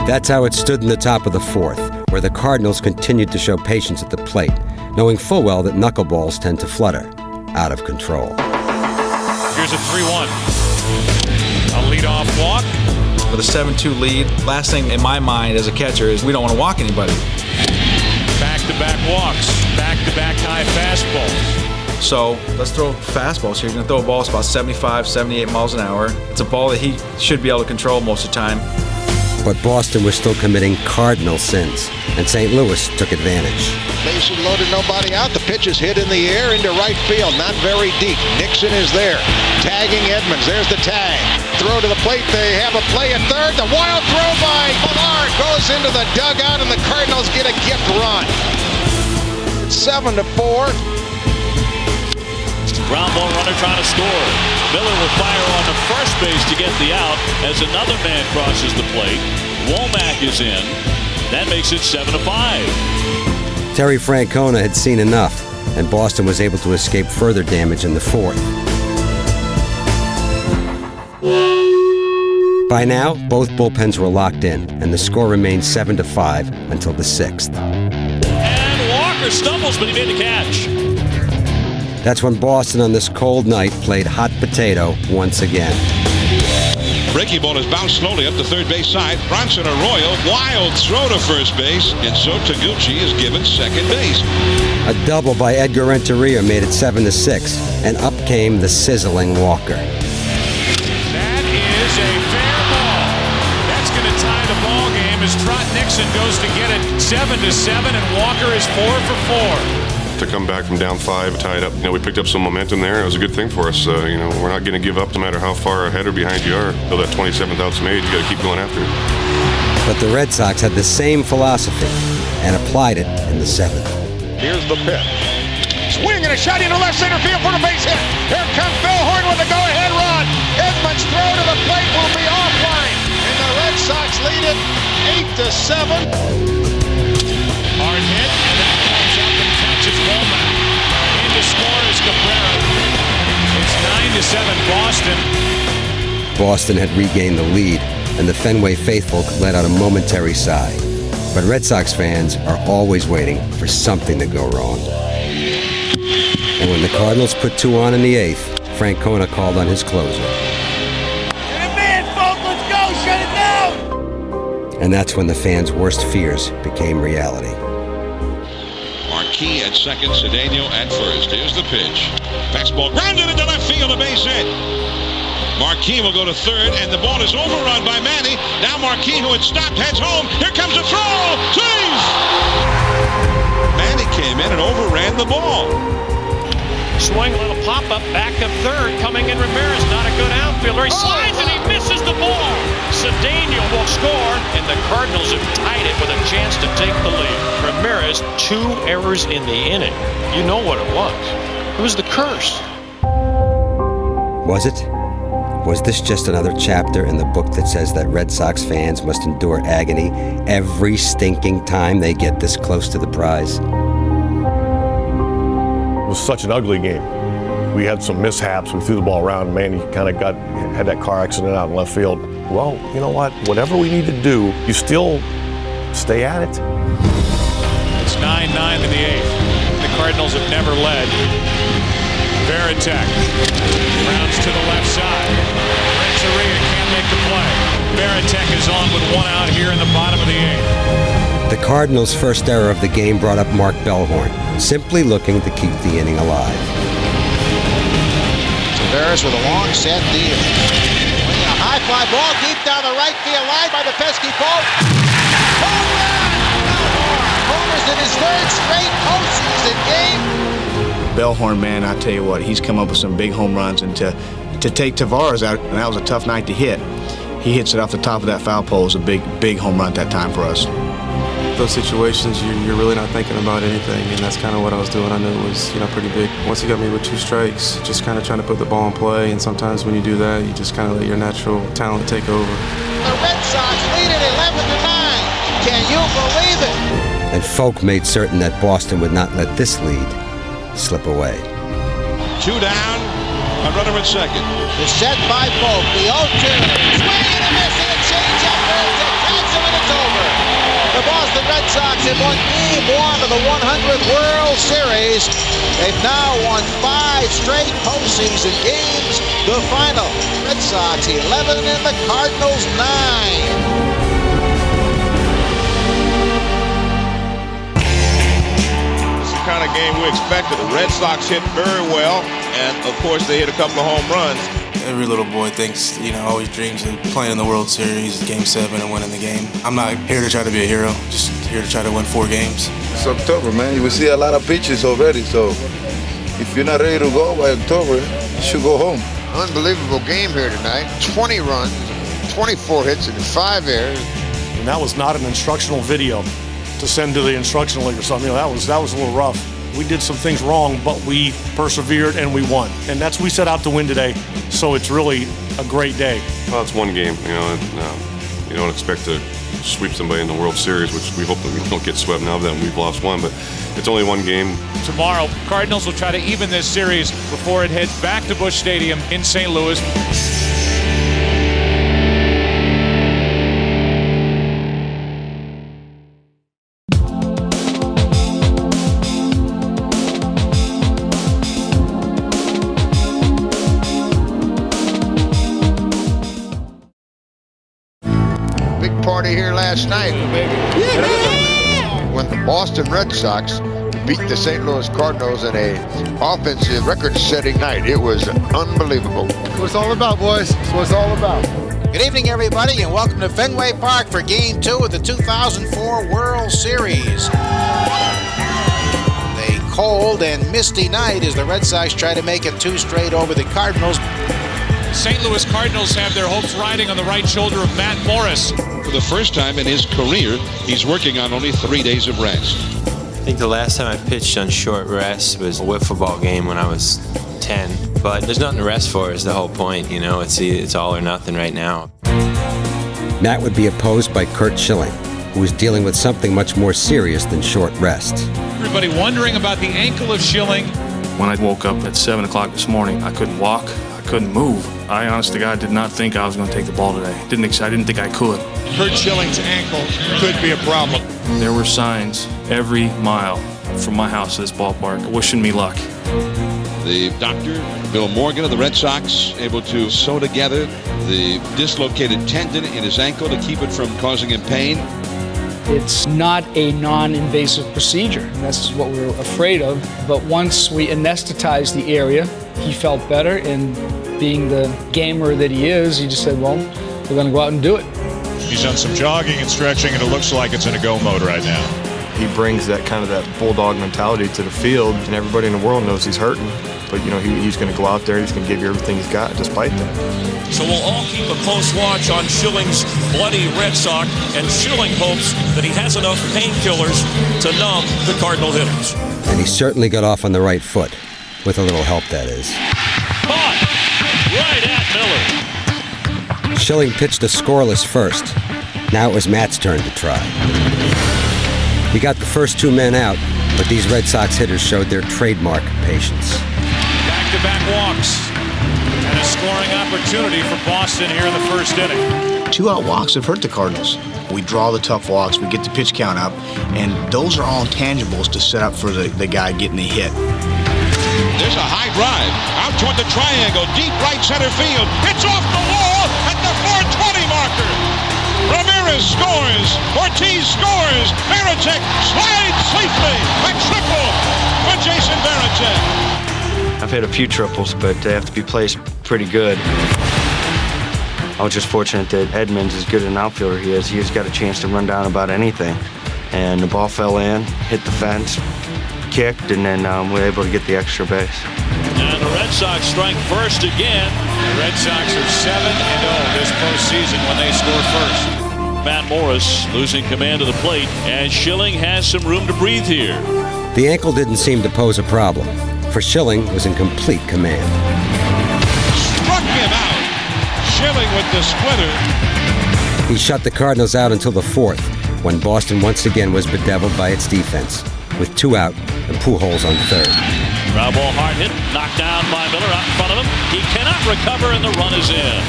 That's how it stood in the top of the fourth, where the Cardinals continued to show patience at the plate, knowing full well that knuckleballs tend to flutter out of control. Here's a 3-1. A leadoff walk. With a 7-2 lead, last thing in my mind as a catcher is we don't want to walk anybody. Back-to-back walks, back-to-back high fastballs. So let's throw fastballs here. You're going to throw a ball that's about 75, 78 miles an hour. It's a ball that he should be able to control most of the time. But Boston was still committing cardinal sins, and St. Louis took advantage. Bases loaded, nobody out. The pitch is hit in the air into right field, not very deep. Nixon is there, tagging Edmonds. There's the tag. Throw to the plate. They have a play at third. The wild throw by Millar goes into the dugout, and the Cardinals get a gift run. It's 7-4. Ground ball runner trying to score. Miller will fire on the first base to get the out as another man crosses the plate. Womack is in. That makes it 7-5. Terry Francona had seen enough, and Boston was able to escape further damage in the fourth. By now, both bullpens were locked in, and the score remained 7-5 until the sixth. And Walker stumbles, but he made the catch. That's when Boston on this cold night played hot potato once again. Breaking ball is bounced slowly up the third base side. Bronson Arroyo, wild throw to first base, and so Taguchi is given second base. A double by Edgar Renteria made it 7-6, and up came the sizzling Walker. That is a fair ball. That's going to tie the ball game as Trot Nixon goes to get it 7-7, and Walker is 4 for 4. To come back from down 5, tied up, we picked up some momentum there. It was a good thing for us. We're not going to give up no matter how far ahead or behind you are. Till that 27th out's made, you got to keep going after it. But the Red Sox had the same philosophy and applied it in the seventh. Here's the pitch. Swing and a shot into left center field for the base hit. Here comes Bill Horn with the go-ahead run. Edmonds' throw to the plate will be offline, and the Red Sox lead it 8-7. Hard hit, and that comes up and catches Womack. In to score is Cabrera. It's 9-7 Boston. Boston had regained the lead, and the Fenway faithful let out a momentary sigh. But Red Sox fans are always waiting for something to go wrong. And when the Cardinals put 2 on in the 8th, Francona called on his closer. Get it in, folks, let's go, shut it down! And that's when the fans' worst fears became reality. Marquis at second, Cedeno at first. Here's the pitch. Fastball grounded into left field, a base hit. Marquis will go to third, and the ball is overrun by Manny. Now Marquis, who had stopped, heads home. Here comes a throw. Jeez! Manny came in and overran the ball. Swing, a little pop-up, back to third, coming in Ramirez. Not a good outfielder. He slides and he misses the ball. Cedeno will score, and the Cardinals have tied it with a chance to take the lead. Ramirez, 2 errors in the inning. You know what it was. It was the curse. Was it? Was this just another chapter in the book that says that Red Sox fans must endure agony every stinking time they get this close to the prize? It was such an ugly game. We had some mishaps. We threw the ball around. Manny kind of had that car accident out in left field. Well, you know what? Whatever we need to do, you still stay at it. It's 9-9 in the 8th. The Cardinals have never led. Varitek rounds to the left side. Renteria can't make the play. Varitek is on with 1 out here in the bottom of the 8th. The Cardinals' first error of the game brought up Mark Bellhorn, simply looking to keep the inning alive. Tavares with a long set deal. Swinging a high fly ball deep down the right field line by the pesky Pope. Home run! Homers in his 3rd straight postseason game. Bellhorn, man, I tell you what, he's come up with some big home runs, and to take Tavares out, and that was a tough night to hit. He hits it off the top of that foul pole. It was a big home run at that time for us. Those situations, you're really not thinking about anything, and that's kind of what I was doing. I knew it was, pretty big. Once he got me with 2 strikes, just kind of trying to put the ball in play, and sometimes when you do that, you just kind of let your natural talent take over. The Red Sox lead it 11-9. Can you believe it? And Folk made certain that Boston would not let this lead slip away. 2 down, a runner at second. The set by Folk, the 0-2. Swing and a miss, and a change up there to catch him, and it's over. The Boston Red Sox have won Game 1 of the 100th World Series. They've now won 5 straight postseason games. The final, Red Sox 11 and the Cardinals 9. Kind of game we expected. The Red Sox hit very well, and of course they hit a couple of home runs. Every little boy thinks, always dreams of playing in the World Series, Game 7 and winning the game. I'm not here to try to be a hero, just here to try to win 4 games. It's October, man. You will see a lot of pitches already, so if you're not ready to go by October, you should go home. Unbelievable game here tonight. 20 runs, 24 hits, and 5 errors. And that was not an instructional video to send to the instructional league or something. That was a little rough. We did some things wrong, but we persevered and we won. And we set out to win today, so it's really a great day. Well, it's one game, you don't expect to sweep somebody in the World Series, which we hope that we don't get swept now that we've lost one, but it's only one game. Tomorrow, Cardinals will try to even this series before it heads back to Busch Stadium in St. Louis. Party here last night when the Boston Red Sox beat the St. Louis Cardinals in a offensive record-setting night. It was unbelievable. That's what it's all about, boys. That's what it's all about. Good evening, everybody, and welcome to Fenway Park for Game 2 of the 2004 World Series. A cold and misty night as the Red Sox try to make it 2 straight over the Cardinals. St. Louis Cardinals have their hopes riding on the right shoulder of Matt Morris. For the first time in his career, he's working on only 3 days of rest. I think the last time I pitched on short rest was a wiffle ball game when I was 10. But there's nothing to rest for is the whole point, It's all or nothing right now. Matt would be opposed by Curt Schilling, who was dealing with something much more serious than short rest. Everybody wondering about the ankle of Schilling. When I woke up at 7 o'clock this morning, I couldn't walk. I couldn't move. I, honest to God, did not think I was going to take the ball today. I didn't think I could. Curt Schilling's ankle could be a problem. There were signs every mile from my house to this ballpark wishing me luck. The doctor, Bill Morgan of the Red Sox, able to sew together the dislocated tendon in his ankle to keep it from causing him pain. It's not a non-invasive procedure. That's what we were afraid of. But once we anesthetized the area, he felt better, and being the gamer that he is, he just said, well, we're going to go out and do it. He's done some jogging and stretching, and it looks like it's in a go mode right now. He brings that bulldog mentality to the field, and everybody in the world knows he's hurting. But, you know, he's going to go out there, he's going to give you everything he's got despite that. So we'll all keep a close watch on Schilling's bloody Red Sox, and Schilling hopes that he has enough painkillers to numb the Cardinal hitters. And he certainly got off on the right foot, with a little help, that is. Caught right at Miller. Schilling pitched a scoreless first. Now it was Matt's turn to try. He got the first two men out, but these Red Sox hitters showed their trademark patience. Back-to-back walks and a scoring opportunity for Boston here in the first inning. 2-out walks have hurt the Cardinals. We draw the tough walks, we get the pitch count up, and those are all intangibles to set up for the guy getting the hit. There's a high drive out toward the triangle, deep right center field. It's off the wall at the 420 marker. Ramirez scores. Ortiz scores. Varitek slides safely. A triple for Jason Varitek. I've hit a few triples, but they have to be placed pretty good. I was just fortunate that Edmonds, as good an outfielder he is, he's got a chance to run down about anything. And the ball fell in, hit the fence, kicked, and then we were able to get the extra base. And the Red Sox strike first again. The Red Sox are 7-0 this postseason when they score first. Matt Morris losing command of the plate, and Schilling has some room to breathe here. The ankle didn't seem to pose a problem, for Schilling was in complete command. Struck him out. Schilling with the splitter. He shut the Cardinals out until the fourth, when Boston once again was bedeviled by its defense, with 2 out and Pujols on third. Ground ball hard hit, knocked down by Miller out in front of him. He cannot recover, and the run is in.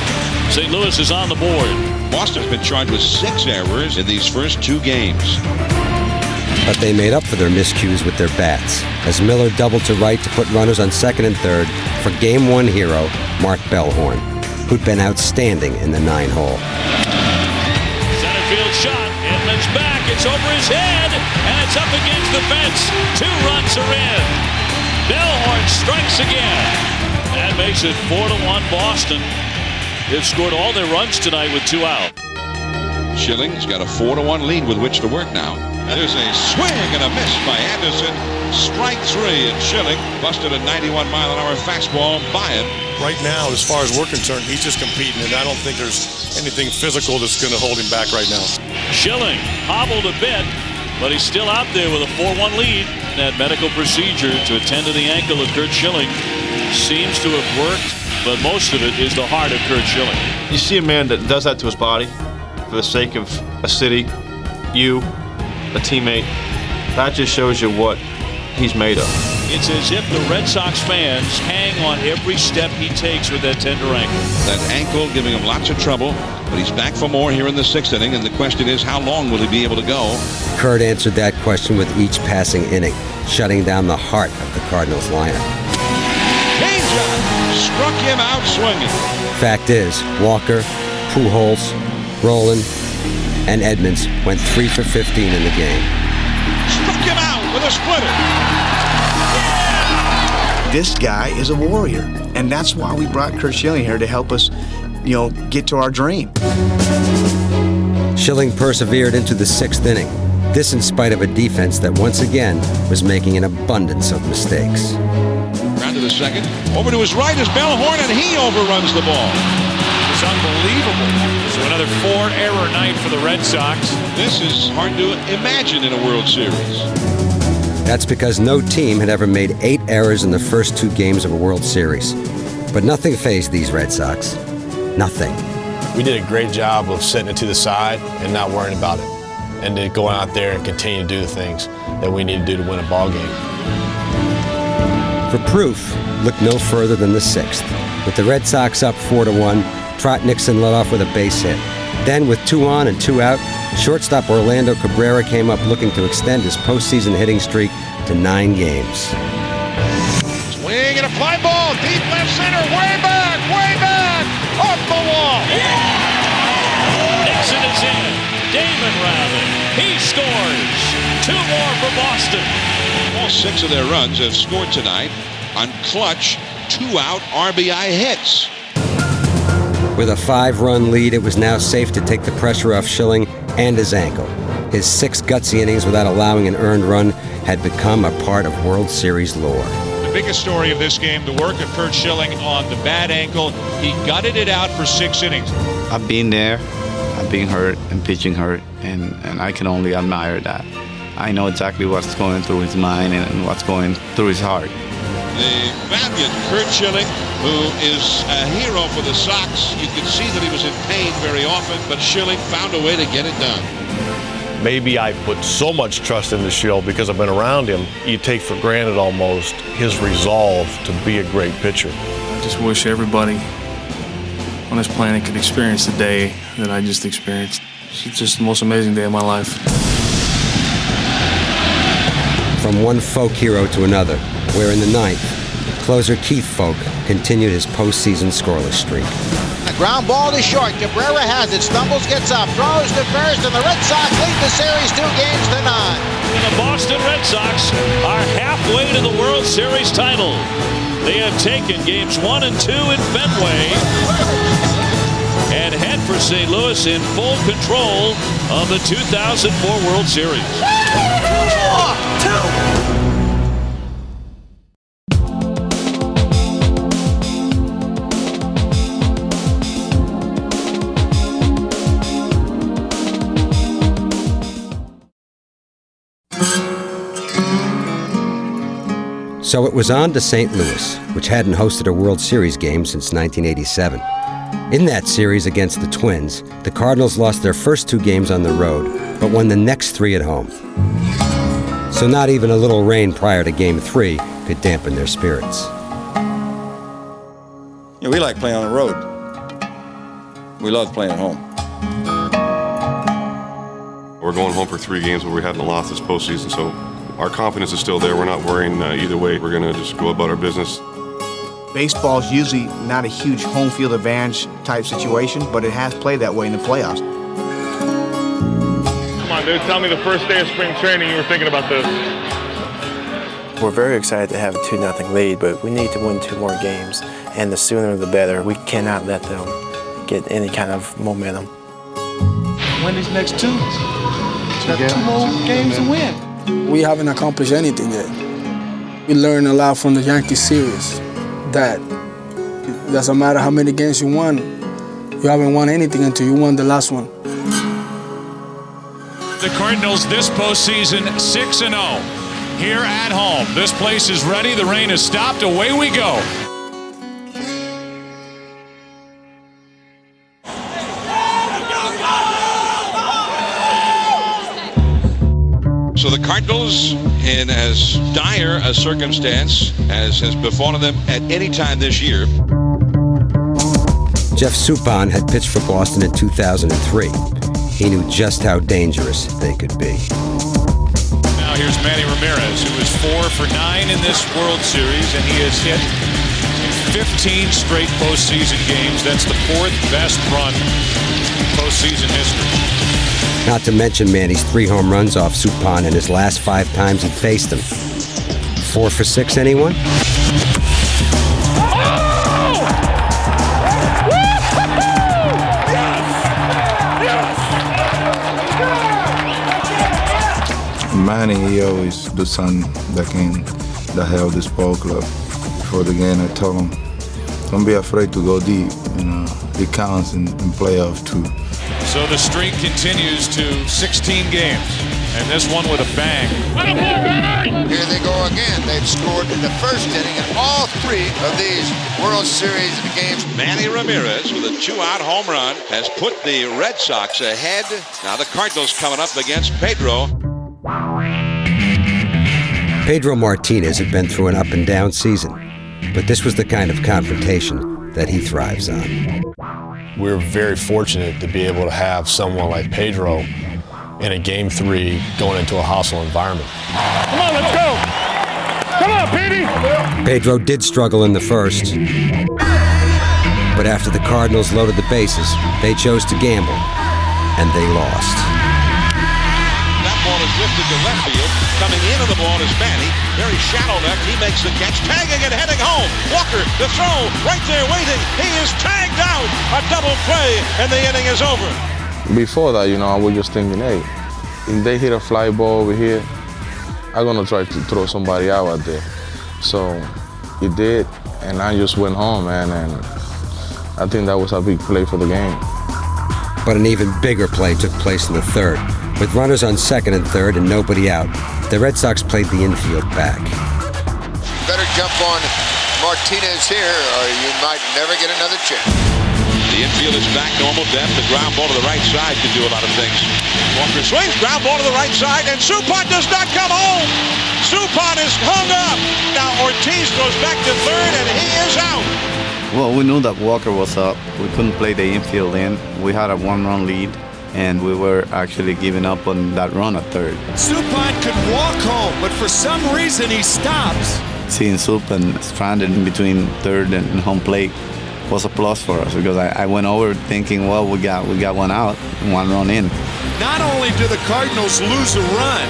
St. Louis is on the board. Boston's been charged with 6 errors in these first 2 games. But they made up for their miscues with their bats, as Miller doubled to right to put runners on second and third for Game 1 hero Mark Bellhorn, who'd been outstanding in the 9-hole. Center field shot. Edmonds back. It's over his head, and it's up against the fence. 2 runs are in. Bellhorn strikes again. That makes it 4-1 Boston. They've scored all their runs tonight with 2 out. Schilling's got a 4-1 lead with which to work now. There's a swing and a miss by Anderson. Strike 3, and Schilling busted a 91-mile-an-hour fastball by him. Right now, as far as we're concerned, he's just competing, and I don't think there's anything physical that's going to hold him back right now. Schilling hobbled a bit, but he's still out there with a 4-1 lead. That medical procedure to attend to the ankle of Curt Schilling seems to have worked, but most of it is the heart of Curt Schilling. You see a man that does that to his body for the sake of a city, you, a teammate. That just shows you what he's made of. It's as if the Red Sox fans hang on every step he takes with that tender ankle. That ankle giving him lots of trouble, but he's back for more here in the 6th inning, and the question is, how long will he be able to go? Curt answered that question with each passing inning, shutting down the heart of the Cardinals lineup. Changeup struck him out swinging. Fact is, Walker, Pujols, Roland, and Edmonds went 3 for 15 in the game. Struck him out with a splitter. This guy is a warrior, and that's why we brought Curt Schilling here to help us, get to our dream. Schilling persevered into the 6th inning, this in spite of a defense that once again was making an abundance of mistakes. Round to the second, over to his right is Bellhorn, and he overruns the ball. It's unbelievable. So another 4-error night for the Red Sox. This is hard to imagine in a World Series. That's because no team had ever made 8 errors in the first 2 games of a World Series. But nothing fazed these Red Sox. Nothing. We did a great job of setting it to the side and not worrying about it, and to go out there and continue to do the things that we need to do to win a ball game. For proof, look no further than the 6th. With the Red Sox up 4-1, Trot Nixon led off with a base hit. Then, with 2 on and 2 out, shortstop Orlando Cabrera came up looking to extend his postseason hitting streak to 9 games. Swing and a fly ball, deep left center, way back, off the wall. Yeah! Nixon is in. Damon Routhing, he scores. 2 more for Boston. All 6 of their runs have scored tonight on clutch 2-out RBI hits. With a 5-run lead, it was now safe to take the pressure off Schilling and his ankle. His 6 gutsy innings without allowing an earned run had become a part of World Series lore. The biggest story of this game, the work of Curt Schilling on the bad ankle. He gutted it out for 6 innings. I've been there. I've been hurt and pitching hurt, and I can only admire that. I know exactly what's going through his mind and what's going through his heart. The valiant Curt Schilling, who is a hero for the Sox. You could see that he was in pain very often, but Schilling found a way to get it done. Maybe I put so much trust in the Shield because I've been around him. You take for granted almost his resolve to be a great pitcher. I just wish everybody on this planet could experience the day that I just experienced. It's just the most amazing day of my life. From one folk hero to another, where in the ninth, closer Keith Folk continued his postseason scoreless streak. A ground ball to short. Cabrera has it. Stumbles, gets up, throws to first, and the Red Sox lead the series 2 games to none. And the Boston Red Sox are halfway to the World Series title. They have taken games 1 and 2 in Fenway and head for St. Louis in full control of the 2004 World Series. So it was on to St. Louis, which hadn't hosted a World Series game since 1987. In that series against the Twins, the Cardinals lost their first 2 games on the road, but won the next 3 at home. So not even a little rain prior to Game 3 could dampen their spirits. Yeah, we like playing on the road. We love playing at home. We're going home for 3 games where we haven't lost this postseason, so our confidence is still there. We're not worrying either way. We're going to just go about our business. Baseball's usually not a huge home field advantage type situation, but it has played that way in the playoffs. Come on, dude, tell me the first day of spring training you were thinking about this. We're very excited to have a 2-0 lead, but we need to win 2 more games, and the sooner the better. We cannot let them get any kind of momentum. Win these next 2. Got 2 more games to win. We haven't accomplished anything yet. We learned a lot from the Yankee series that it doesn't matter how many games you won, you haven't won anything until you won the last one. The Cardinals this postseason 6-0 here at home. This place is ready. The rain has stopped. Away we go. So the Cardinals, in as dire a circumstance as has befallen them at any time this year. Jeff Suppan had pitched for Boston in 2003. He knew just how dangerous they could be. Now here's Manny Ramirez, who is 4 for 9 in this World Series, and he has hit in 15 straight postseason games. That's the 4th best run in postseason history. Not to mention Manny's 3 home runs off Suppan in his last 5 times he faced him. 4 for 6, anyone? Manny, he always do something that help this ball club. Before the game, I told him, don't be afraid to go deep. You know, it counts in playoff too. So the streak continues to 16 games, and this one with a bang. Here they go again. They've scored in the first inning in all 3 of these World Series games. Manny Ramirez with a 2-out home run has put the Red Sox ahead. Now the Cardinals coming up against Pedro. Pedro Martinez had been through an up-and-down season, but this was the kind of confrontation that he thrives on. We're very fortunate to be able to have someone like Pedro in a Game 3 going into a hostile environment. Come on, let's go. Come on, Petey. Pedro did struggle in the first, but after the Cardinals loaded the bases, they chose to gamble, and they lost. That ball is lifted to left field. Coming into the ball is Manny. Very shallow left. He makes the catch. Tagging and heading home. Walker, the throw, right there waiting. He is tagged out. A double play, and the inning is over. Before that, I was just thinking, hey, if they hit a fly ball over here, I'm going to try to throw somebody out there. So It did, and I just went home, man, and I think that was a big play for the game. But an even bigger play took place in the third. With runners on second and third and nobody out, the Red Sox played the infield back. Better jump on Martinez here, or you might never get another chance. The infield is back normal depth. The ground ball to the right side can do a lot of things. Walker swings, ground ball to the right side, and Suppan does not come home. Suppan is hung up. Now Ortiz goes back to third, and he is out. Well, we knew that Walker was up. We couldn't play the infield in. We had a one-run lead, and we were actually giving up on that run at third. Suppan could walk home, but for some reason he stops. Seeing Suppan stranded in between third and home plate was a plus for us, because I went over thinking, well, we got one out and one run in. Not only do the Cardinals lose a run,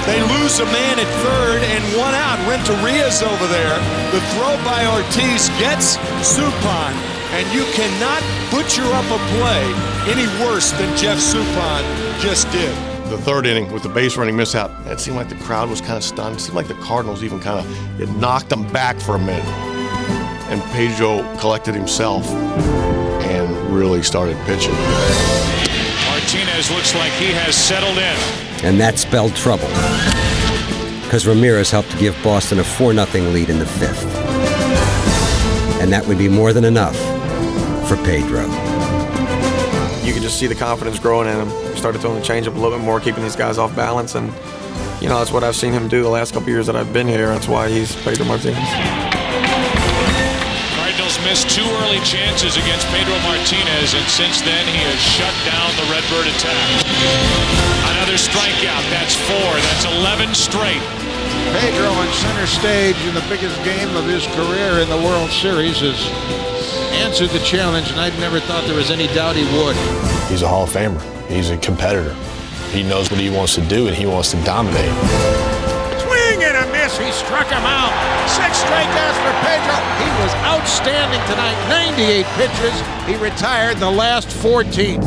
they lose a man at third and one out. Renteria's over there. The throw by Ortiz gets Suppan, and you cannot butcher up a play any worse than Jeff Suppan just did. The third inning with the base running mishap, it seemed like the crowd was kind of stunned. It seemed like the Cardinals even kind of, it knocked them back for a minute. And Pedro collected himself and really started pitching. Martinez looks like he has settled in. And that spelled trouble, because Ramirez helped to give Boston a 4-0 lead in the fifth. And that would be more than enough for Pedro. You could just see the confidence growing in him. He started throwing the changeup a little bit more, keeping these guys off balance, and that's what I've seen him do the last couple years that I've been here. That's why he's Pedro Martinez. Cardinals missed 2 early chances against Pedro Martinez, and since then he has shut down the Redbird attack. Another strikeout. That's 4. That's 11 straight. Pedro on center stage in the biggest game of his career in the World Series has answered the challenge, and I never thought there was any doubt he would. He's a Hall of Famer. He's a competitor. He knows what he wants to do, and he wants to dominate. Swing and a miss. He struck him out. 6 strikeouts for Pedro. He was outstanding tonight. 98 pitches. He retired the last 14.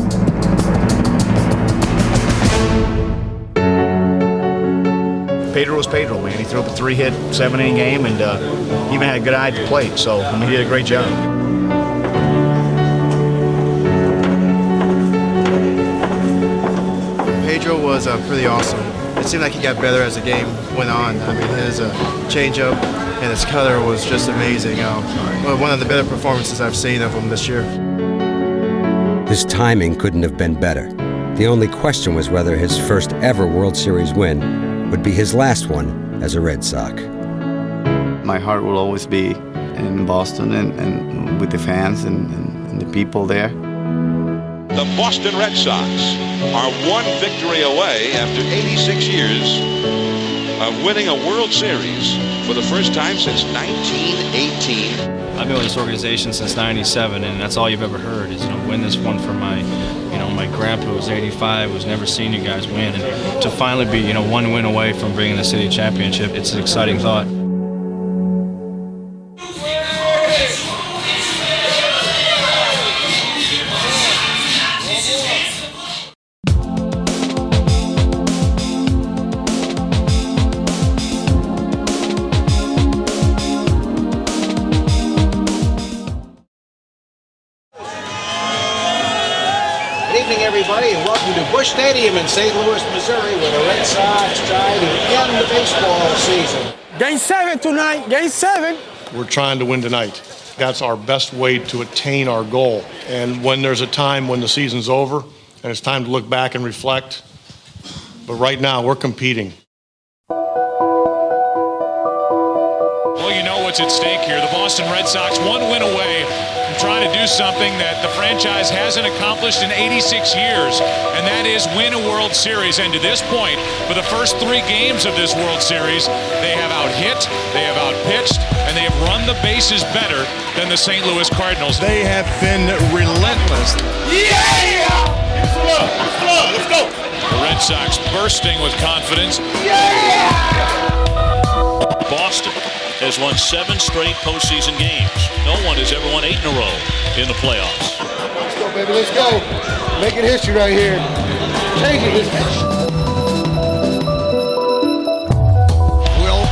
Pedro was Pedro, man. He threw up a 3-hit, 7-inning game, and even had a good eye at the plate. So, he did a great job. Pedro was pretty awesome. It seemed like he got better as the game went on. I mean, his changeup and his cutter was just amazing. One of the better performances I've seen of him this year. His timing couldn't have been better. The only question was whether his first ever World Series win would be his last one as a Red Sox. My heart will always be in Boston and with the fans and the people there. The Boston Red Sox are 1 victory away after 86 years of winning a World Series for the first time since 1918. I've been with this organization since '97, and that's all you've ever heard is, win this one for my grandpa who was 85, who's never seen you guys win, and to finally be, 1 win away from bringing the city championship, it's an exciting thought. Everybody, and welcome to Busch Stadium in St. Louis, Missouri, where the Red Sox try to end the baseball season. Game 7 tonight. Game 7. We're trying to win tonight. That's our best way to attain our goal. And when there's a time when the season's over and it's time to look back and reflect, but right now we're competing. Well, you know what's at stake here. The Boston Red Sox 1 win away from trying to do something that the franchise hasn't accomplished in 86 years, and that is win a World Series. And to this point, for the first 3 games of this World Series, they have out-hit, they have out-pitched, and they have run the bases better than the St. Louis Cardinals. They have been relentless. Yeah! Let's go! The Red Sox bursting with confidence. Yeah! Boston has won 7 straight postseason games. No one has ever won 8 in a row in the playoffs. Let's go, baby. Let's go. Making history right here. Changing history. Will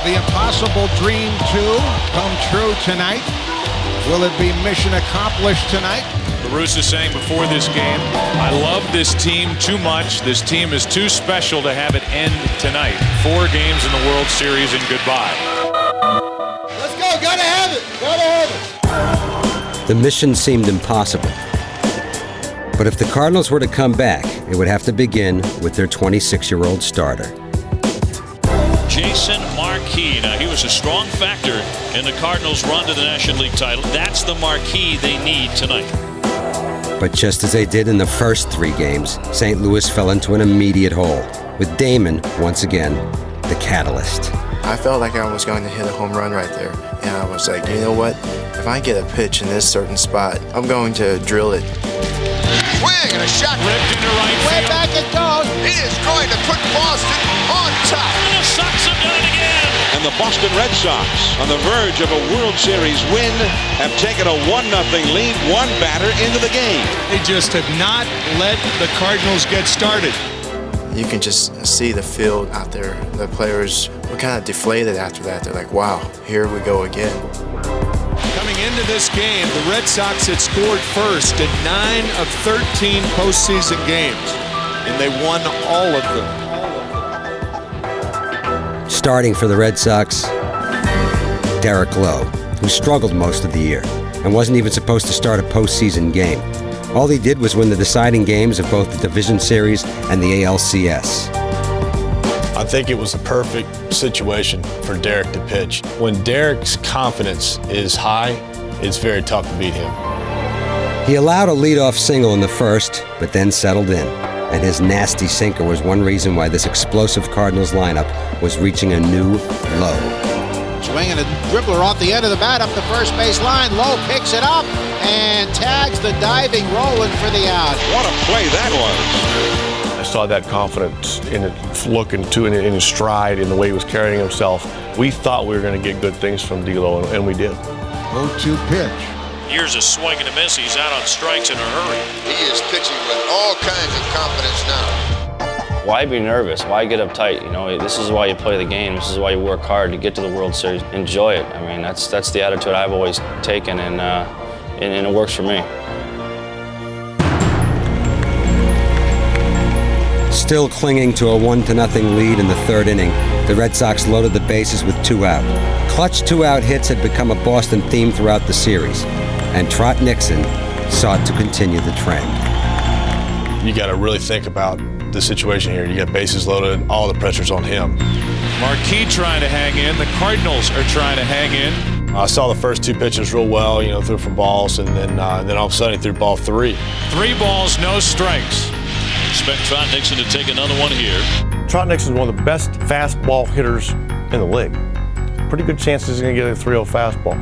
the impossible possible dream 2 come true tonight? Will it be mission accomplished tonight? La Russa saying before this game, I love this team too much. This team is too special to have it end tonight. 4 games in the World Series and goodbye. Let's go, gotta have it, gotta have it. The mission seemed impossible. But if the Cardinals were to come back, it would have to begin with their 26-year-old starter. Jason Marquis. Now, he was a strong factor in the Cardinals' run to the National League title. That's the Marquis they need tonight. But just as they did in the first 3 games, St. Louis fell into an immediate hole, with Damon, once again, the catalyst. I felt like I was going to hit a home run right there. And I was like, you know what? If I get a pitch in this certain spot, I'm going to drill it. Swing and a shot. Ripped into right Way field. back it goes. He is going to put Boston on top. And the Sox have done it again. And the Boston Red Sox, on the verge of a World Series win, have taken a 1-0 lead, 1 batter into the game. They just have not let the Cardinals get started. You can just see the field out there. The players were kind of deflated after that. They're like, wow, here we go again. Coming into this game, the Red Sox had scored first in 9 of 13 postseason games, and they won all of them. Starting for the Red Sox, Derek Lowe, who struggled most of the year and wasn't even supposed to start a postseason game. All he did was win the deciding games of both the Division Series and the ALCS. I think it was the perfect situation for Derek to pitch. When Derek's confidence is high, it's very tough to beat him. He allowed a leadoff single in the first, but then settled in. And his nasty sinker was one reason why this explosive Cardinals lineup was reaching a new low. Swinging a dribbler off the end of the bat up the first base line. Lowe picks it up and tags the diving Rolen for the out. What a play that was. I saw that confidence in it, looking to in his stride, in the way he was carrying himself. We thought we were going to get good things from D'Lo, and we did. 0-2 pitch. Here's a swing and a miss. He's out on strikes in a hurry. He is pitching with all kinds of confidence now. Why be nervous? Why get uptight? You know, this is why you play the game. This is why you work hard to get to the World Series. Enjoy it. I mean, that's the attitude I've always taken, and it works for me. Still clinging to a 1-0 lead in the 3rd inning, the Red Sox loaded the bases with 2 out. Clutch 2-out hits had become a Boston theme throughout the series, and Trot Nixon sought to continue the trend. You got to really think about the situation here. You got bases loaded, all the pressure's on him. Marquis trying to hang in. The Cardinals are trying to hang in. I saw the first 2 pitches real well, threw for balls, and then all of a sudden he threw ball 3. 3 balls, no strikes. Expect Trot Nixon to take another one here. Trot Nixon is one of the best fastball hitters in the league. Pretty good chance he's going to get a 3-0 fastball.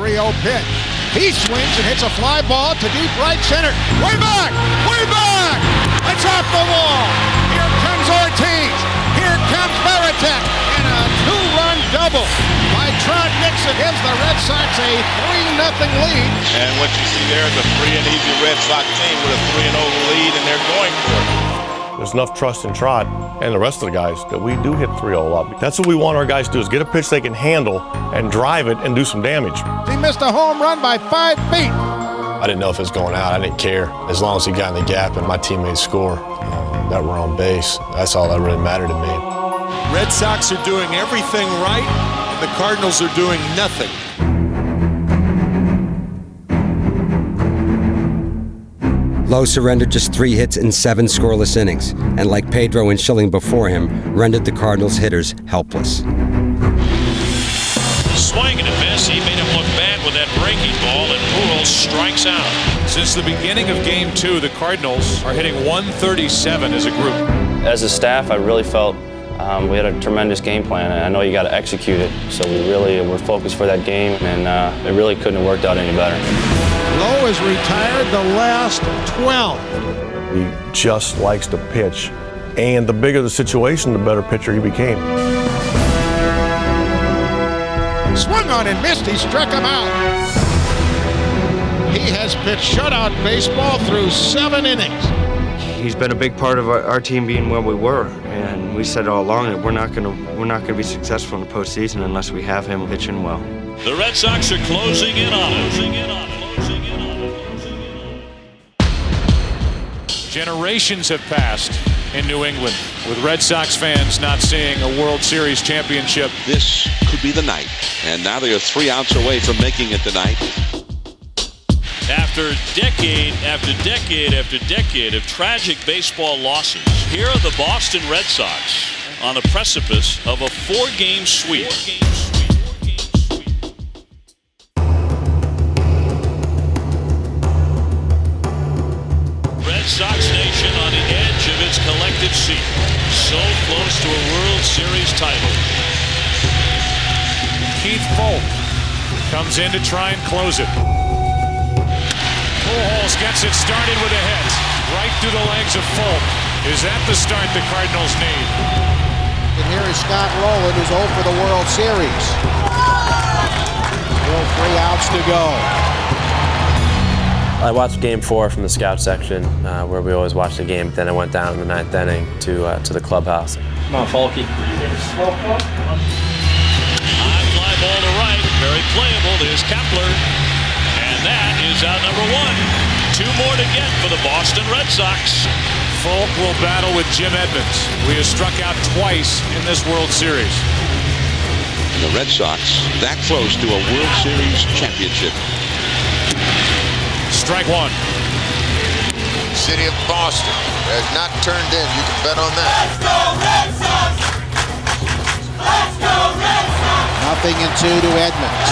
3-0 pitch. He swings and hits a fly ball to deep right center. Way back! Way back! It's off the wall. Here comes Ortiz. Here comes Veritek. And a 2-run double by Trot Nixon gives the Red Sox a 3-0 lead. And what you see there is a free and easy Red Sox team with a 3-0 lead, and they're going for it. There's enough trust in Trot and the rest of the guys that we do hit 3-0 a lot. That's what we want our guys to do, is get a pitch they can handle and drive it and do some damage. He missed a home run by 5 feet. I didn't know if it was going out. I didn't care. As long as he got in the gap and my teammates score, that we're on base, that's all that really mattered to me. Red Sox are doing everything right, and the Cardinals are doing nothing. Lowe surrendered just 3 hits in 7 scoreless innings, and like Pedro and Schilling before him, rendered the Cardinals hitters helpless. Swing and a miss. He made him look bad with that breaking ball, and Pujols strikes out. Since the beginning of Game 2, the Cardinals are hitting 137 as a group. As a staff, I really felt we had a tremendous game plan, and I know you got to execute it. So we really were focused for that game, and it really couldn't have worked out any better. Lowe has retired the last 12. He just likes to pitch, and the bigger the situation, the better pitcher he became. Swung on and missed. He struck him out. He has pitched shutout baseball through 7 innings. he's been a big part of our team being where we were, and we said all along that we're not gonna be successful in the postseason unless we have him pitching well. The Red Sox are closing in on it. Generations have passed in New England with Red Sox fans not seeing a World Series championship. This could be the night, and now they are 3 outs away from making it tonight. After decade after decade after decade of tragic baseball losses, here are the Boston Red Sox on the precipice of a 4-game sweep. Red Sox Nation on the edge of its collective seat, so close to a World Series title. Keith Folk comes in to try and close it. Pujols gets it started with a hit right through the legs of Folk. Is that the start the Cardinals need? And here is Scott Rowland, who's 0 for the World Series. Still 3 outs to go. I watched Game 4 from the scout section, where we always watch the game. Then I went down in the 9th inning to the clubhouse. Come on, Folky. High fly ball to right, very playable. There's Kepler, and that is out number 1. 2 more to get for the Boston Red Sox. Folk will battle with Jim Edmonds, who has struck out twice in this World Series. And the Red Sox that close to a World Series championship. Strike 1. City of Boston has not turned in. You can bet on that. Let's go Red Sox! Let's go Red Sox! Nothing in 2 to Edmonds.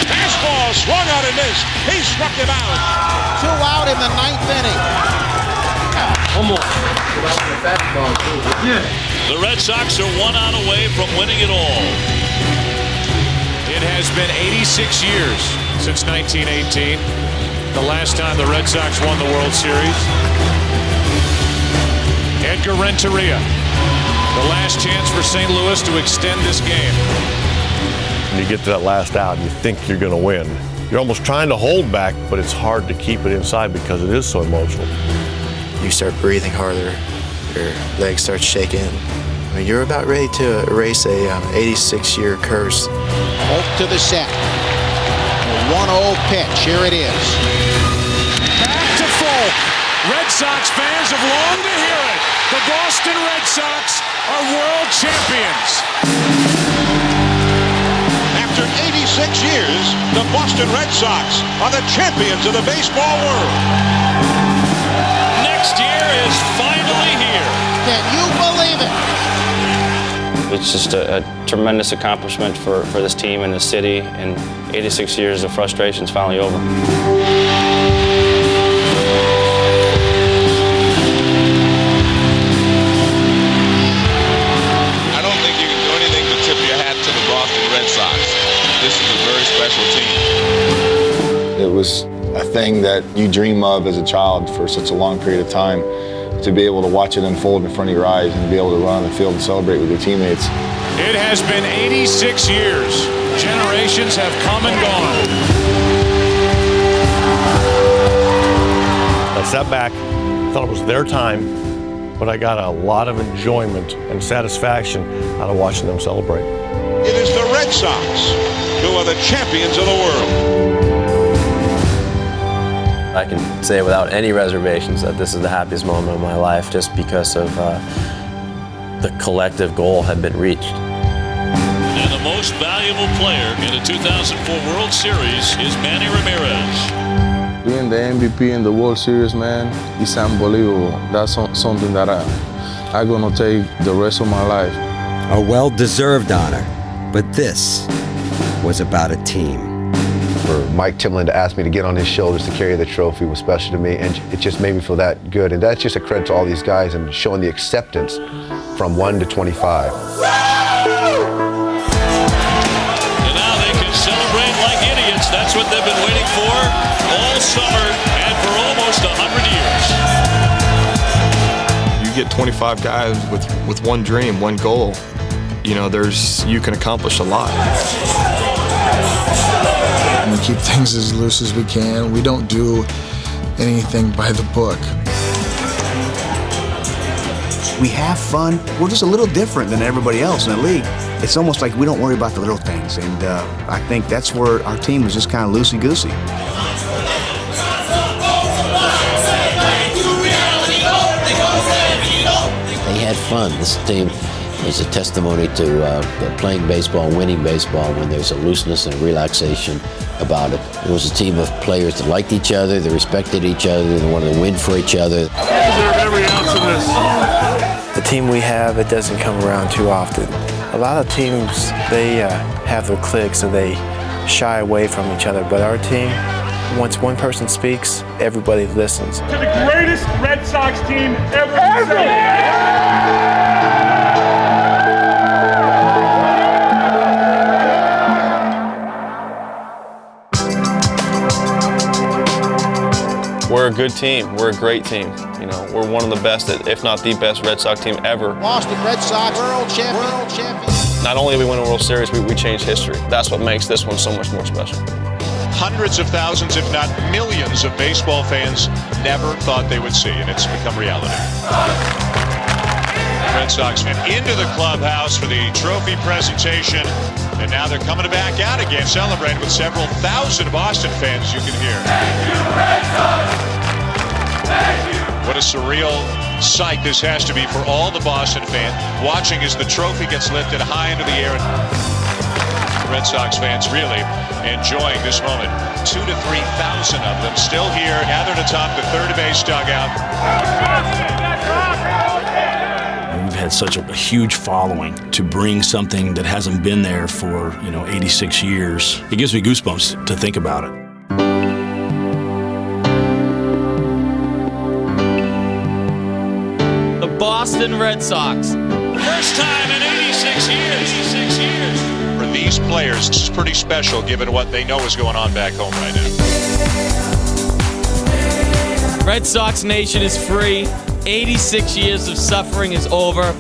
Fastball swung out and missed. He struck him out. 2 out in the 9th inning. Almost. The Red Sox are 1 out away from winning it all. It has been 86 years since 1918. The last time the Red Sox won the World Series. Edgar Renteria, the last chance for St. Louis to extend this game. When you get to that last out, you think you're going to win. You're almost trying to hold back, but it's hard to keep it inside because it is so emotional. You start breathing harder, your legs start shaking. I mean, you're about ready to erase a 86-year curse. Folk to the set. A 1-0 pitch. Here it is. Back to Folk. Red Sox fans have longed to hear it. The Boston Red Sox are world champions. After 86 years, the Boston Red Sox are the champions of the baseball world. Next year is finally here. Can you believe it? It's just a tremendous accomplishment for this team and the city, and 86 years of frustration's finally over. I don't think you can do anything but tip your hat to the Boston Red Sox. This is a very special team. It was a thing that you dream of as a child for such a long period of time. To be able to watch it unfold in front of your eyes and be able to run on the field and celebrate with your teammates. It has been 86 years. Generations have come and gone. I sat back, thought it was their time, but I got a lot of enjoyment and satisfaction out of watching them celebrate. It is the Red Sox who are the champions of the world. I can say without any reservations that this is the happiest moment of my life, just because of the collective goal had been reached. And the most valuable player in the 2004 World Series is Manny Ramirez. Being the MVP in the World Series, man, it's unbelievable. That's something that I'm gonna take the rest of my life. A well-deserved honor, but this was about a team. For Mike Timlin to ask me to get on his shoulders to carry the trophy was special to me, and it just made me feel that good. And that's just a credit to all these guys and showing the acceptance from 1 to 25. And now they can celebrate like idiots. That's what they've been waiting for all summer and for almost 100 years. You get 25 guys with one dream, one goal. You know, you can accomplish a lot. We keep things as loose as we can. We don't do anything by the book. We have fun. We're just a little different than everybody else in the league. It's almost like we don't worry about the little things, and I think that's where our team is just kind of loosey-goosey. They had fun. This team is a testimony to playing baseball, winning baseball, when there's a looseness and a relaxation about it. It was a team of players that liked each other, they respected each other, they wanted to win for each other. Every ounce of this. The team we have, it doesn't come around too often. A lot of teams, they have their cliques and they shy away from each other, but our team, once one person speaks, everybody listens. To the greatest Red Sox team ever. We're a good team. We're a great team. You know, we're one of the best, if not the best, Red Sox team ever. Boston Red Sox world champion. Not only did we win a World Series, we changed history. That's what makes this one so much more special. Hundreds of thousands, if not millions, of baseball fans never thought they would see, and it's become reality. Red Sox went into the clubhouse for the trophy presentation, and now they're coming back out again, celebrating with several thousand Boston fans, you can hear. What a surreal sight this has to be for all the Boston fans, watching as the trophy gets lifted high into the air. Red Sox fans really enjoying this moment. 2,000 to 3,000 of them still here, gathered atop the third base dugout. We've had such a huge following. To bring something that hasn't been there for 86 years, it gives me goosebumps to think about it. The Boston Red Sox. First time in 86 years. For these players, it's pretty special given what they know is going on back home right now. Red Sox Nation is free. 86 years of suffering is over.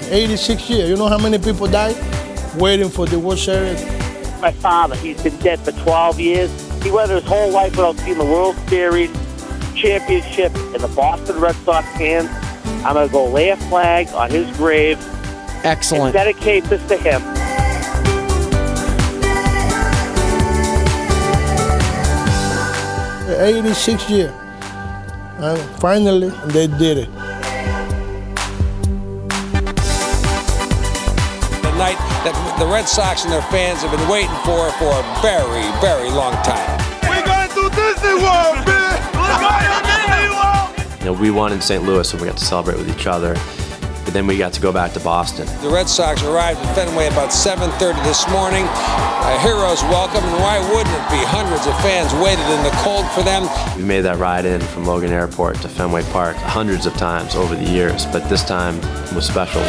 86 years. You know how many people died waiting for the World Series? My father, he's been dead for 12 years. He went his whole life without seeing the World Series, championship, and the Boston Red Sox hands. I'm going to go lay a flag on his grave. Excellent. And dedicate this to him. The 86 years. And finally, they did it. The night that the Red Sox and their fans have been waiting for a very, very long time. We're going to Disney World, man! We're going to Disney World! We won in St. Louis, and we got to celebrate with each other. But then we got to go back to Boston. The Red Sox arrived at Fenway about 7:30 this morning. A hero's welcome, and why wouldn't it be? Hundreds of fans waited in the cold for them. We made that ride in from Logan Airport to Fenway Park hundreds of times over the years, but this time was special.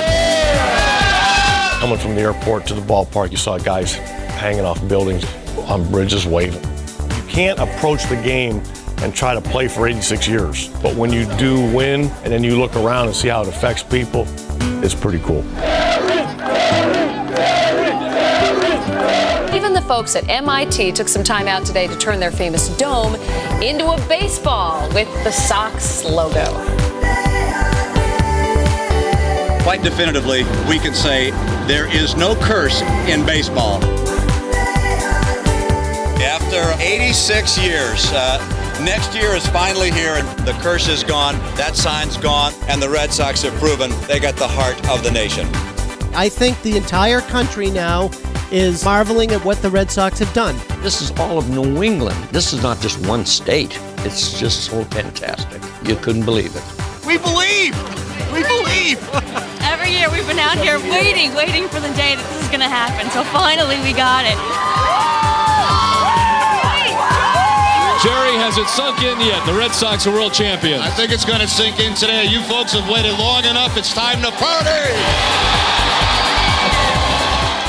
Coming from the airport to the ballpark, you saw guys hanging off buildings on bridges waving. You can't approach the game and try to play for 86 years. But when you do win, and then you look around and see how it affects people, it's pretty cool. Even the folks at MIT took some time out today to turn their famous dome into a baseball with the Sox logo. Quite definitively, we can say there is no curse in baseball. After 86 years, next year is finally here, and the curse is gone, that sign's gone, and the Red Sox have proven they got the heart of the nation. I think the entire country now is marveling at what the Red Sox have done. This is all of New England. This is not just one state. It's just so fantastic. You couldn't believe it. We believe! We believe! Every year we've been out here waiting for the day that this is going to happen. So finally we got it. Jerry, has it sunk in yet? The Red Sox are world champions. I think it's going to sink in today. You folks have waited long enough. It's time to party!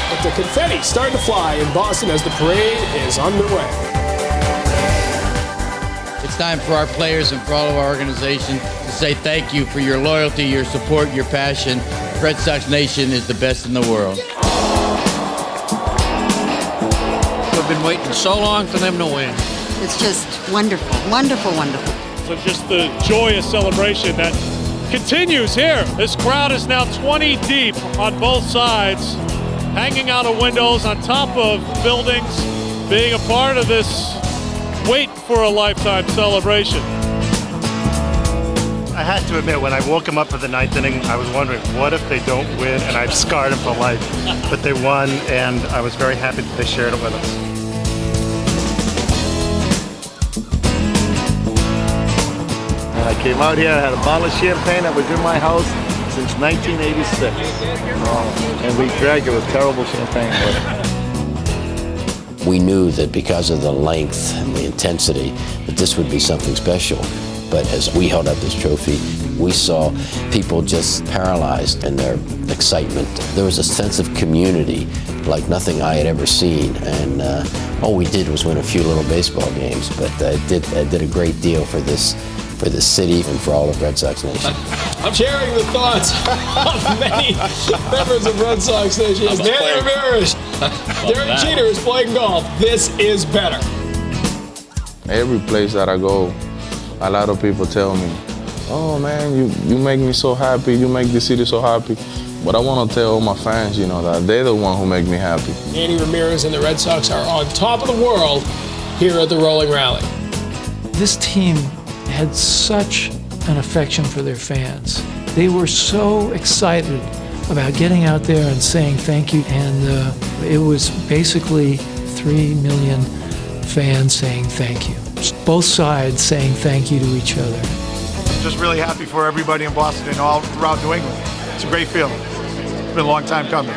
But the confetti's starting to fly in Boston as the parade is underway. It's time for our players and for all of our organization to say thank you for your loyalty, your support, your passion. Red Sox Nation is the best in the world. We've been waiting so long for them to win. It's just wonderful, wonderful, wonderful. So just the joyous celebration that continues here. This crowd is now 20 deep on both sides, hanging out of windows, on top of buildings, being a part of this wait for a lifetime celebration. I had to admit, when I woke him up for the ninth inning, I was wondering, what if they don't win? And I've scarred him for life. But they won, and I was very happy that they shared it with us. I came out here, I had a bottle of champagne that was in my house since 1986. And we drank it with terrible champagne. We knew that because of the length and the intensity, that this would be something special. But as we held up this trophy, we saw people just paralyzed in their excitement. There was a sense of community like nothing I had ever seen. And all we did was win a few little baseball games, but it did a great deal for this city and for all of Red Sox Nation. I'm sharing the thoughts of many members of Red Sox Nation. As Manny Ramirez, Derek Jeter is playing golf. This is better. Every place that I go, a lot of people tell me, oh man, you make me so happy, you make the city so happy. But I want to tell all my fans, that they're the one who make me happy. Manny Ramirez and the Red Sox are on top of the world here at the Rolling Rally. This team had such an affection for their fans. They were so excited about getting out there and saying thank you. And it was basically 3 million fans saying thank you. Both sides saying thank you to each other. Just really happy for everybody in Boston and all throughout New England. It's a great feeling. It's been a long time coming.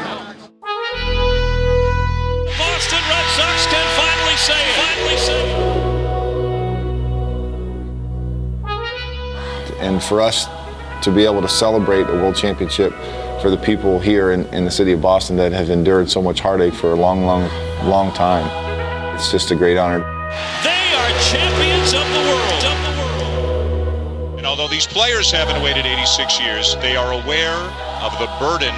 Boston Red Sox can finally say it. And for us to be able to celebrate a world championship for the people here in the city of Boston that have endured so much heartache for a long, long, long time, it's just a great honor. They are champions of the world. And although these players haven't waited 86 years, they are aware of the burden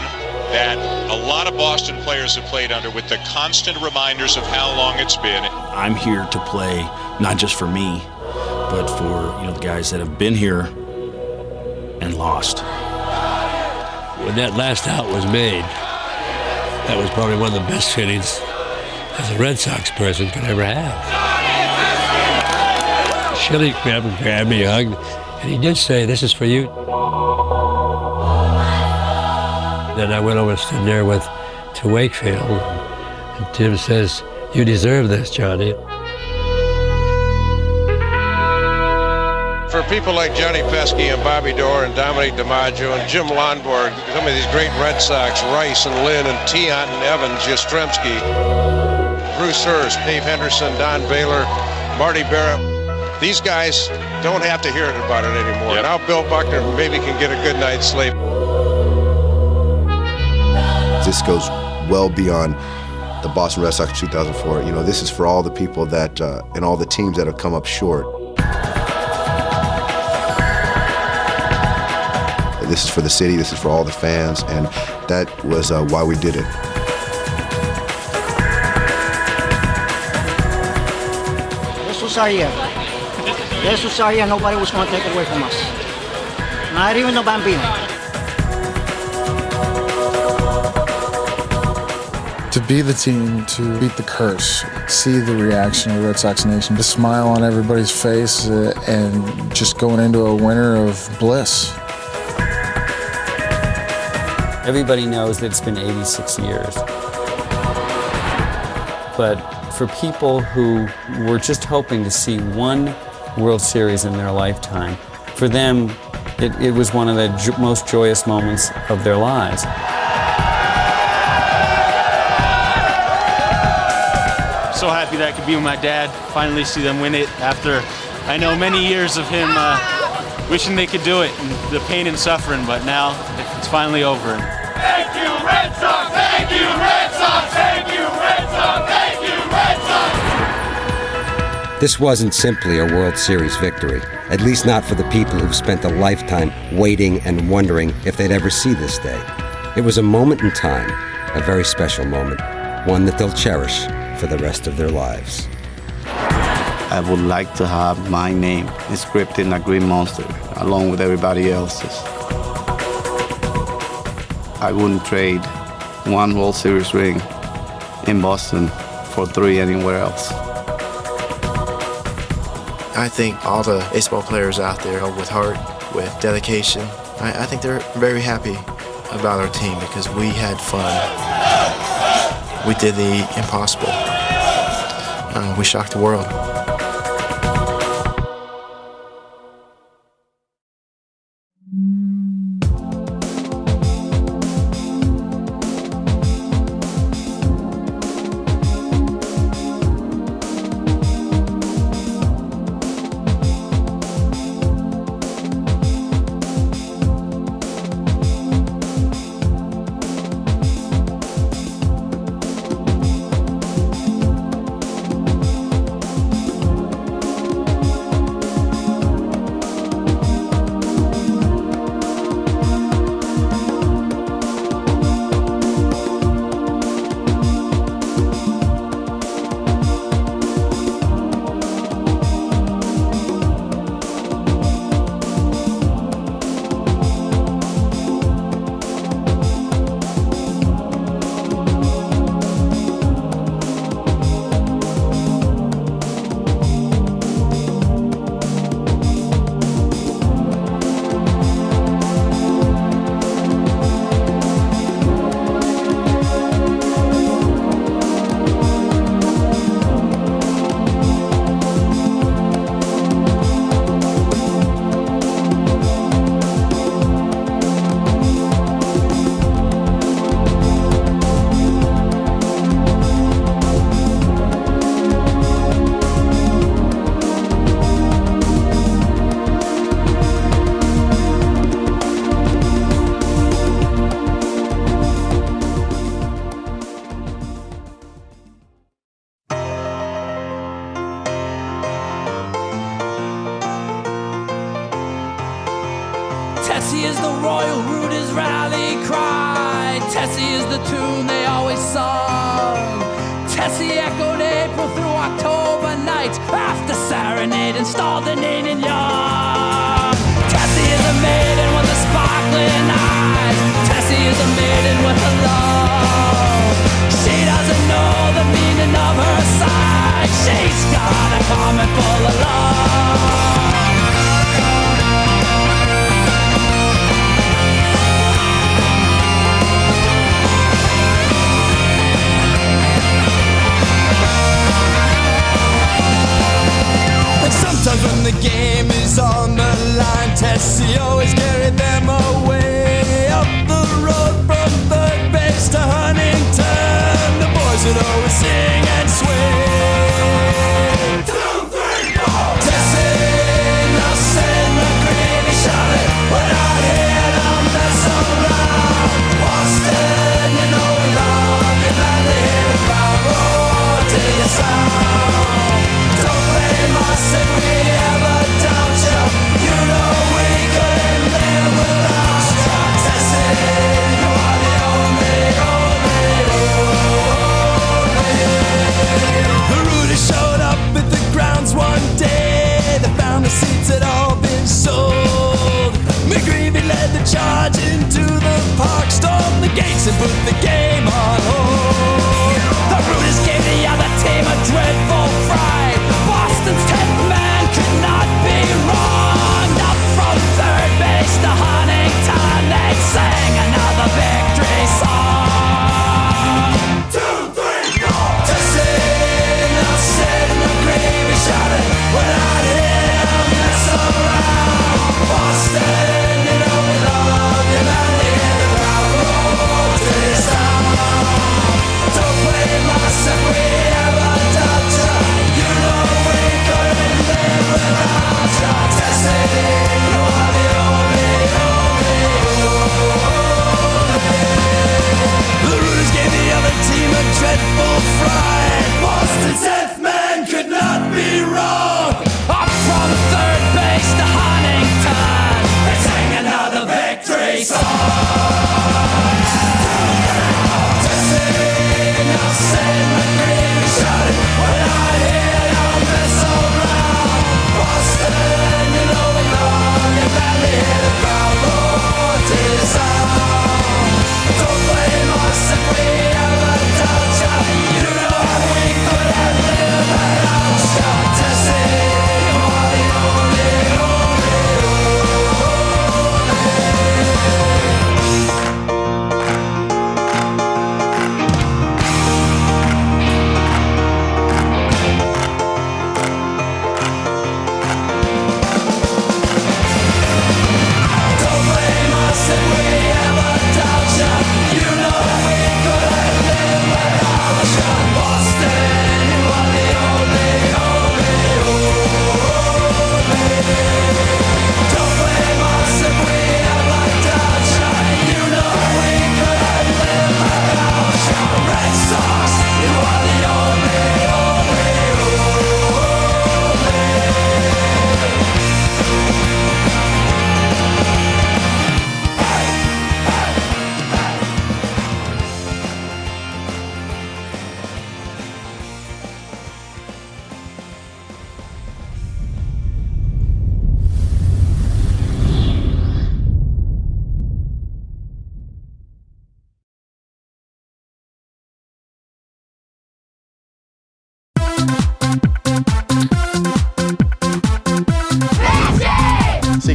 that a lot of Boston players have played under with the constant reminders of how long it's been. I'm here to play not just for me, but for the guys that have been here and lost. When that last out was made, that was probably one of the best feelings as a Red Sox person could ever have. Shelley grabbed me, hugged, and he did say, "This is for you." Then I went over and stood there to Wakefield, and Tim says, "You deserve this, Johnny." For people like Johnny Pesky and Bobby Doerr and Dominic DiMaggio and Jim Lonborg, some of these great Red Sox, Rice and Lynn and Tiant and Evans, Yastrzemski, Bruce Hurst, Dave Henderson, Don Baylor, Marty Barrett, these guys don't have to hear about it anymore. Yep. Now Bill Buckner maybe can get a good night's sleep. This goes well beyond the Boston Red Sox 2004. This is for all the people that and all the teams that have come up short. This is for the city, this is for all the fans, and that was why we did it. Jesus sabía nobody was going to take it away from us. Not even the Bambino. To be the team, to beat the curse, see the reaction of the Red Sox Nation, the smile on everybody's face, and just going into a winter of bliss. Everybody knows that it's been 86 years. But for people who were just hoping to see one World Series in their lifetime, for them, it was one of the most joyous moments of their lives. So happy that I could be with my dad, finally see them win it after, I know, many years of him wishing they could do it, and the pain and suffering, but now it's finally over. Thank you, Red Sox! Thank you, Red Sox! Thank you, Red Sox! Thank you, Red Sox! This wasn't simply a World Series victory, at least not for the people who've spent a lifetime waiting and wondering if they'd ever see this day. It was a moment in time, a very special moment, one that they'll cherish for the rest of their lives. I would like to have my name inscribed in a green monster, along with everybody else's. I wouldn't trade one World Series ring in Boston for 3 anywhere else. I think all the baseball players out there with heart, with dedication, I think they're very happy about our team because we had fun. We did the impossible. We shocked the world. Tessie is the royal Rooters rally cry. Tessie is the tune they always sung. Tessie echoed April through October nights after serenade installed the Needing Young. Tessie is a maiden with a sparkling eyes. Tessie is a maiden with a love. She doesn't know the meaning of her side. She's got a comment full of love. Sometimes when the game is on the line, Tessie always carried them away. Up the road from third base to Huntington, the boys would always sing and sway. 2, 3, 4. Tessie, Nelson, McGreevy, Charlotte, we're not here to mess around. Boston, you know we love you, man, they hear the crowd roar to your sound. Don't blame us if we ever doubt you. You know we couldn't live without you. Tessie, you are the only. The Rooters showed up at the grounds one day. They found the seats had all been sold. McGreevy led the charge into the park, stormed the gates and put the game on hold. The Rooters gave the other team a dreadful fright. Boston's 10th man could not be wrong. Up from third base to Huntington, they sang another victory song. 2, 3, 4. Tessie, Nelson, McGreevy, Charlotte, we're not here to mess around. Boston, you know we love you, man, we hear the crowd roar to your sound. Don't blame us if we ever doubt you. You know we couldn't live without you. Tessie, you are the only. The Rooters gave the other team a dreadful fright. Boston's 10th man could not be wrong. Up from third base to Huntington, they sang another victory song. Tessie, Nelson, McGreevy, Charlotte, we're not here to mess around. Boston, you know we love you, man, we hear the crowd roar to your sound.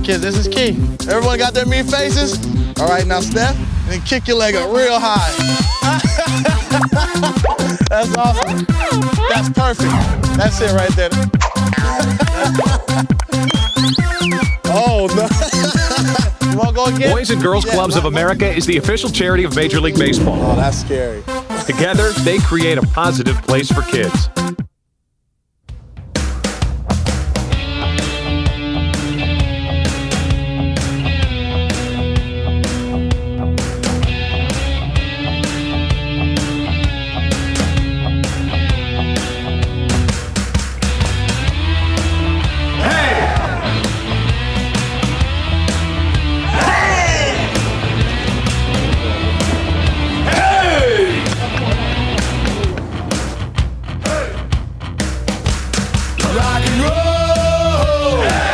right, kids, this is key. Everyone got their mean faces? All right, now step and kick your leg up real high. That's awesome. That's perfect. That's it right there. Oh, no. You want to go again? Boys and Girls Clubs of America is the official charity of Major League Baseball. Oh, that's scary. Together, they create a positive place for kids. Rock and roll!